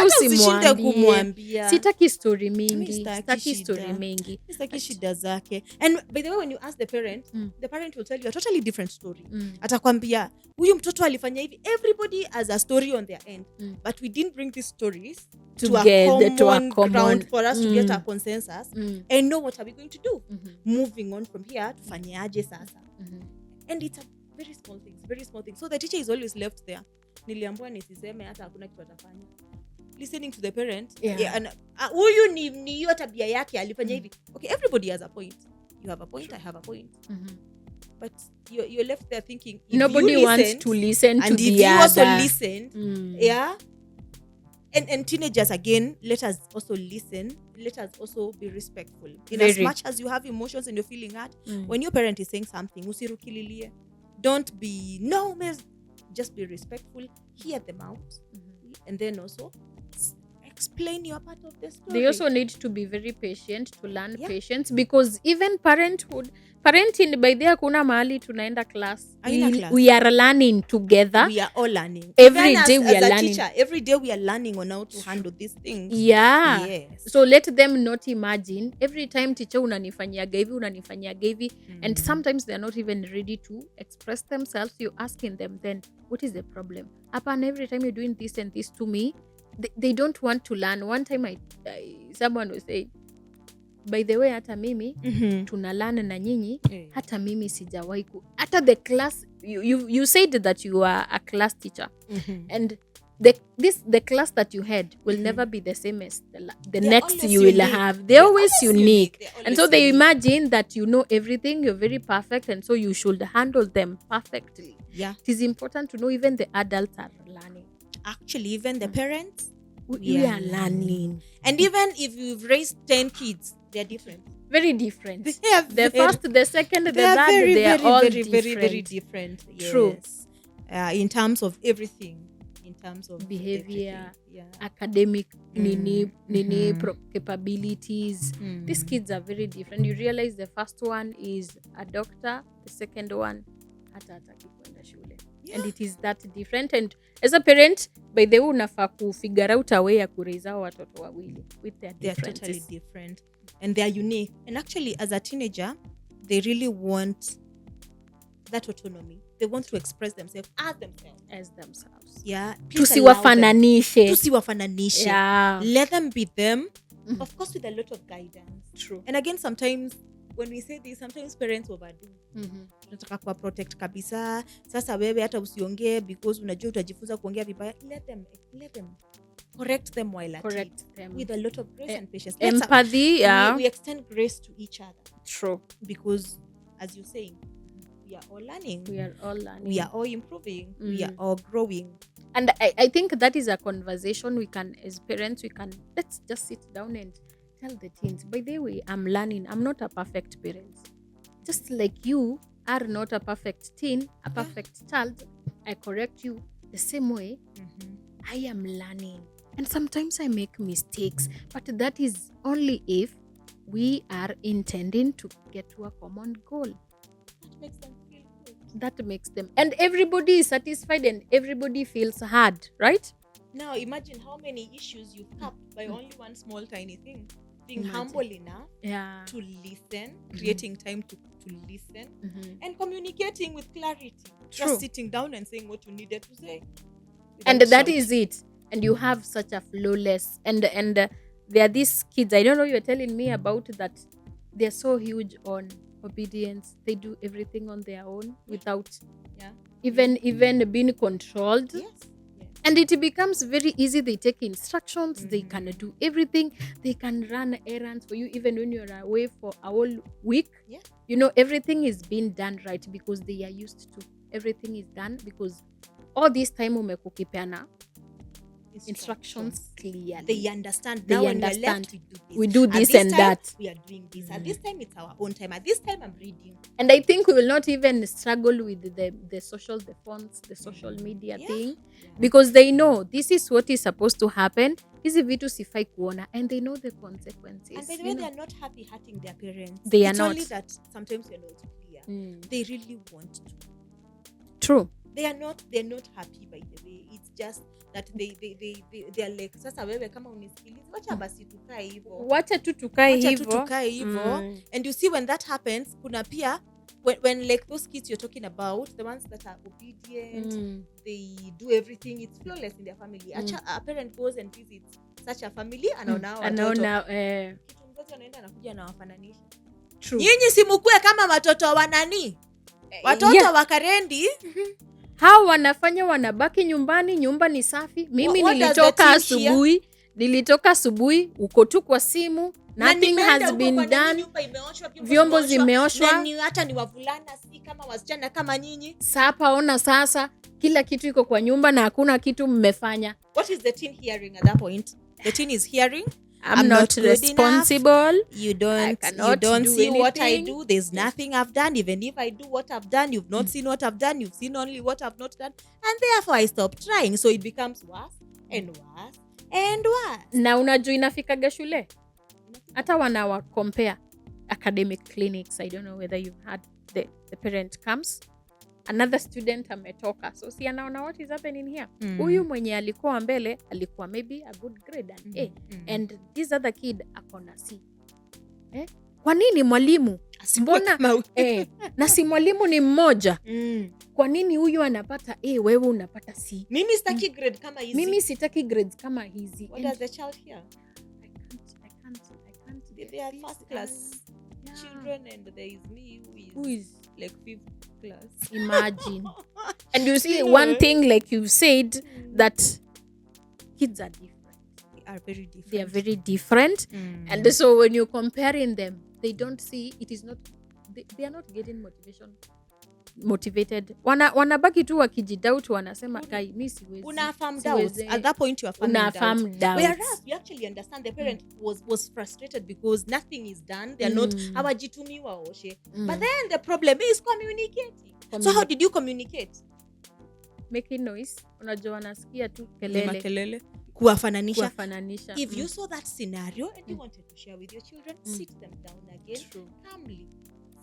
B: usishinde
A: usimwambie.
B: kumwambia.
A: Sitaki story mingi.
B: Sitaki
A: Story
B: shida.
A: mingi.
B: Sitaki shida zake. And by the way, when you ask the parent will tell you a totally different story. Atakwambia huyu mtoto alifanya hivi. Everybody has a story on their end, but we didn't bring these stories to a common ground for us to get a consensus and know what are we going to do. Moving on from here, tufanyaje sasa? And it's a very small thing. So the teacher is always left there. Niliambiwa nisiseme hata hakuna kitu atafanya. Listening to the parent. And huyu ni hiyo tabia yake alifanya hivi. Okay, everybody has a point. You have a point, I have a point. But you're left there thinking, if
A: nobody
B: you
A: wants to listen to
B: and
A: the
B: if you also
A: other.
B: listened, yeah. And teenagers, again, let us also listen. Let us also be respectful. In as much as you have emotions and you're feeling hurt, when your parent is saying something, usirukililie. Don't be, just be respectful. Hear them out. And then also explain your part of the story.
A: They also need to be very patient, to learn patience, because even parenting, by there kuna mahali tunaenda class. We are learning together.
B: We are all learning.
A: Every day we are learning.
B: Teacher, every day we are learning on how to handle these things.
A: Yeah.
B: Yes.
A: So let them not imagine every time teacher unanifanyiaga hivi, and sometimes they are not even ready to express themselves. You asking them, then what is the problem? Upon every time you're doing this and this to me, they don't want to learn. One time someone was saying, by the way, hata mimi tunalana na nyinyi, hata mimi sijawahi hata the class you said that you are a class teacher, and the class that you had will never be the same as the next you will have. They're always unique. And so they imagine that you know everything, you're very perfect, and so you should handle them perfectly.
B: Yeah.
A: It is important to know even the adults are learning.
B: Actually, even the parents,
A: we are learning.
B: And even if you've raised 10 kids, they're different.
A: Very different.
B: The
A: first, the second, the third, they are all different.
B: Very different. Yes.
A: True.
B: In terms of everything. In terms of
A: behavior, academic capabilities. These kids are very different. You realize the first one is a doctor, the second one hata hataki kwenda shule. And it is that different. And as a parent, by the way, unafaa kufigure out a way ya kuraise hao watoto wawili with their differences.
B: They're totally different and they're unique. And actually, as a teenager, they really want that autonomy. They want to express themselves as themselves. Yeah.
A: Tusiwafananishe. Yeah.
B: Let them be them. Of course, with a lot of guidance.
A: True.
B: And again, sometimes when we say this, sometimes parents overdo. Tunataka kuwa protect kabisa. Sasa wewe hata usiongee because unajua utajifunza kuongea vibaya. Let them correct them while at it. With a lot of grace and patience.
A: Empathy,
B: we extend grace to each other.
A: True.
B: Because as you're saying, we are all learning.
A: We are all
B: improving. We are all growing.
A: And I think that is a conversation we can, as parents, let's just sit down and tell the teens, by the way, I'm learning. I'm not a perfect parent. Just like you are not a perfect teen, a perfect child, I correct you the same way. I am learning. And sometimes I make mistakes, but that is only if we are intending to get to a common goal.
B: That makes them feel good.
A: That makes them. And everybody is satisfied and everybody feels heard, right?
B: Now imagine how many issues you've capped by only one small tiny thing. Being humble enough to listen, creating time to listen, and communicating with clarity.
A: True.
B: Just sitting down and saying what you needed to say.
A: And that is it. And you have such a flawless and there are these kids, I don't know, you're telling me about that. They're so huge on obedience. They do everything on their own without even being controlled.
B: Yes.
A: And it becomes very easy. They take instructions. They can do everything. They can run errands for you even when you're away for a whole week.
B: Yeah.
A: You know, everything is being done right because they are used to everything is done, because all this time umekukipeana instructions clearly.
B: They understand.
A: They
B: Now when we are
A: understand.
B: left,
A: We do
B: At
A: this
B: this
A: and
B: time,
A: that.
B: we are doing this. At this time, it's our own time. At this time, I'm reading.
A: And I think we will not even struggle with the phones, the social media thing, because they know this is what is supposed to happen. Hizi vitu sifai kuona, and they know the consequences.
B: And by the way, they are not happy hurting their parents.
A: They are
B: it's
A: not.
B: Only that sometimes you're not clear. They really want to.
A: True.
B: They're not happy, by the way. It's just that they are like, sasa wewe kama unisikilize, wacha basi tukae hivyo.
A: Wacha tu tukae hivyo.
B: And you see, when that happens, kuna pia when like those kids you're talking about, the ones that are obedient, they do everything, it's flawless in their family. A parent goes and visits such a family, anaona kitu mzazi anaenda anakuja na wafananisha. Nyinyi si mkue kama watoto wa nani? Watoto wa Karendi.
A: Hao wanafanya, wanabaki nyumbani, nyumba ni safi. Mimi nilitoka asubuhi, uko tu kwa simu, nothing has been done. Vyombo zimeoshwa.
B: Hata ni wavulana, si kama wasichana kama nyinyi.
A: Sasa ona, sasa kila kitu iko kwa nyumba na hakuna kitu mmefanya.
B: What is the teen hearing at that point? The teen is hearing,
A: I'm not responsible.
B: You don't see anything. What I do. There's nothing I've done. Even if I do what I've done, you've not seen what I've done. You've seen only what I've not done. And therefore I stop trying. So it becomes worse and worse and worse.
A: Na unajua inafikaga shule, hata wanawa compare academic clinics. I don't know whether you've had the parent comes, another student ametoka, so si anaona what is happening here. Huyu mwenye alikuwa mbele alikuwa maybe a good grade and A, and this other kid akona C. Kwa nini mwalimu? Mbona na si mwalimu ni mmoja? Kwa nini huyu anapata A, wewe unapata C?
B: Mimi sitaki grade kama hizi.
A: Mimi sitaki grades kama hizi.
B: What does the child hear?
A: I can't.
B: They are first class children, and there is me who is like 5th class.
A: Imagine. And you see, one thing, like you've said, that kids are different. They are very different. And so when you're comparing them, they don't see, it is not, they are not getting motivated. Wanabaki tu wakijidoubt, wanasema kai mimi siwezi.
B: Unafam doubts. At that point you are farming doubts. Whereas we actually understand the parent was frustrated because nothing is done. They are not hawajitumiwa oshe. But then the problem is communicating. So how did you communicate?
A: Making noise. Unajua wanasikia tu kelele.
B: Kuwafananisha. If you saw that scenario and you wanted to share with your children, sit them down again. Calmly.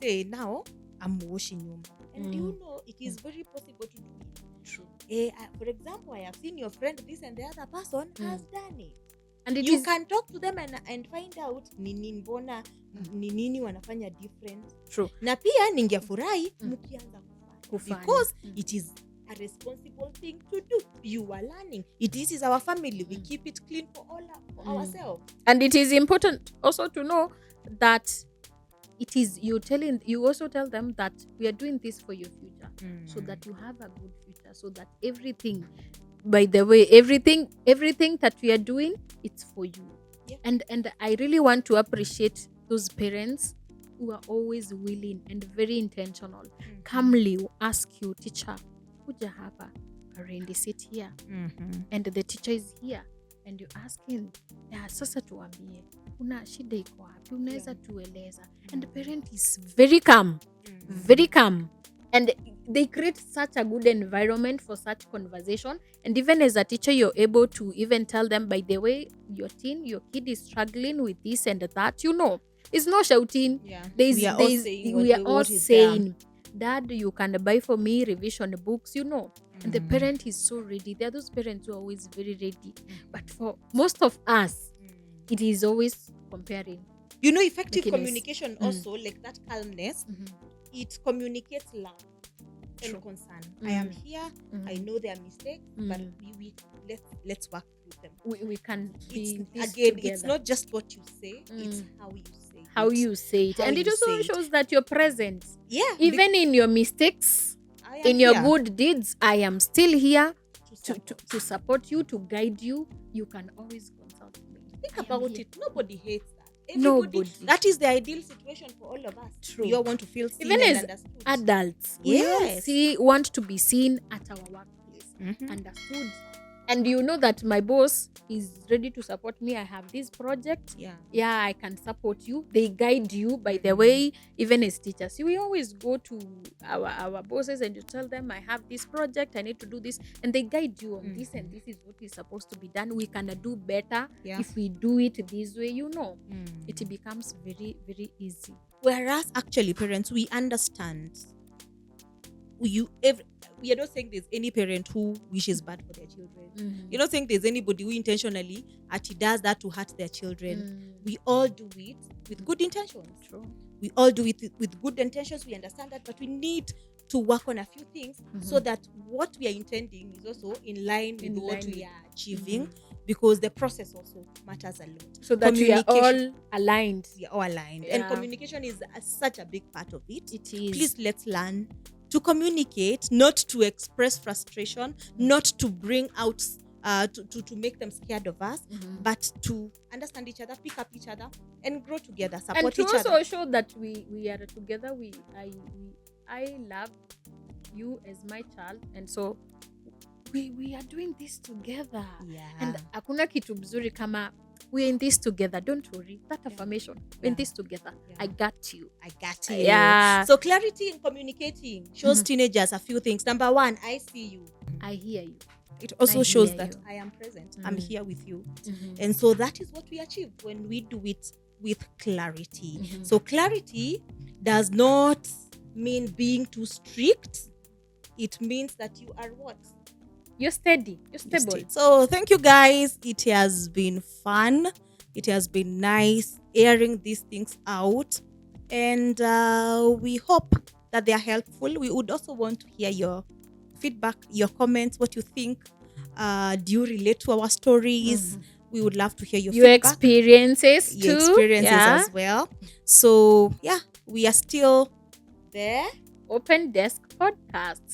B: Say, now I'm washing you. And you know, it is very possible to do it.
A: True.
B: For example, I have seen your friend, this and the other person has done it.
A: And
B: you can talk to them and find out nini wanafanya different.
A: True.
B: Na pia ningefurahi mkianza kufanya. Because it is a responsible thing to do. You are learning. This is our family. We keep it clean for ourselves.
A: And it is important also to know that it is you also tell them that we are doing this for your future, so that you have a good future, so that everything, by the way, everything that we are doing, it's for you. And I really want to appreciate those parents who are always willing and very intentional. Calmly ask you, teacher, kuja hapa, Karendi, sit here. And the teacher is here, and you ask him, sasa tuambie, una shida iko wapi, unaweza tueleza. And the parent is very calm, and they create such a good environment for such conversation. And even as a teacher, you're able to even tell them, by the way, your kid is struggling with this and that, it's not shouting. We are all saying, Dad, you can buy for me revision books, And the parent is so ready. There are those parents who are always very ready. But for most of us, it is always comparing.
B: Effective communication also, like that calmness, it communicates love and concern. I am here. I know there are mistakes, but let's work through them.
A: We can be
B: again, it's not just what you say, it's how you say it.
A: How you say it. And it also shows that you're present.
B: Yeah.
A: Even in your mistakes, in your good deeds, I am still here to support you, to guide you. You can always consult me.
B: Think about it. Nobody hates that. Everybody,
A: Nobody.
B: that is the ideal situation for all of us.
A: True.
B: We all want to feel seen
A: Even
B: and
A: as
B: understood.
A: adults, we all
B: Yes.
A: want to be seen at our workplace, understood. And you know that my boss is ready to support me. I have this project. Yeah, I can support you. They guide you. By the way, even as teachers, we always go to our bosses and you tell them, I have this project, I need to do this. And they guide you on this, and this is what is supposed to be done. We can do better if we do it this way, It becomes very, very easy.
B: Whereas actually, parents, we understand. We are not saying there's any parent who wishes bad for their children. You're not saying there's anybody who intentionally actually does that to hurt their children. We all do it with good intentions.
A: True.
B: We all do it with good intentions. We understand that, but we need to work on a few things so that what we are intending is also in line with what we are achieving, because the process also matters a lot.
A: So that we are all aligned.
B: We are all aligned. And communication is such a big part of it.
A: It is.
B: Please, let's learn to communicate, not to express frustration, not to bring out to make them scared of us, but to understand each other, pick up each other, and grow together, support each other.
A: And to also show that we are together. I love you as my child, and so we are doing this together. And hakuna kitu mzuri kama we're in this together. Don't worry. That affirmation. We're in this together. I got you.
B: I got you.
A: Yeah.
B: So clarity in communicating shows teenagers a few things. Number one, I see you.
A: I hear you.
B: It also
A: I
B: shows
A: hear
B: that
A: you.
B: I am present. I'm here with you. And so that is what we achieve when we do it with clarity. So clarity does not mean being too strict. It means that you are what?
A: You're steady. You're stable.
B: So thank you guys. It has been fun. It has been nice airing these things out. And we hope that they are helpful. We would also want to hear your feedback, your comments, what you think. Do you relate to our stories? We would love to hear your feedback.
A: Experiences too.
B: Your experiences as well. So yeah, we are still there.
A: Open Desk Podcasts.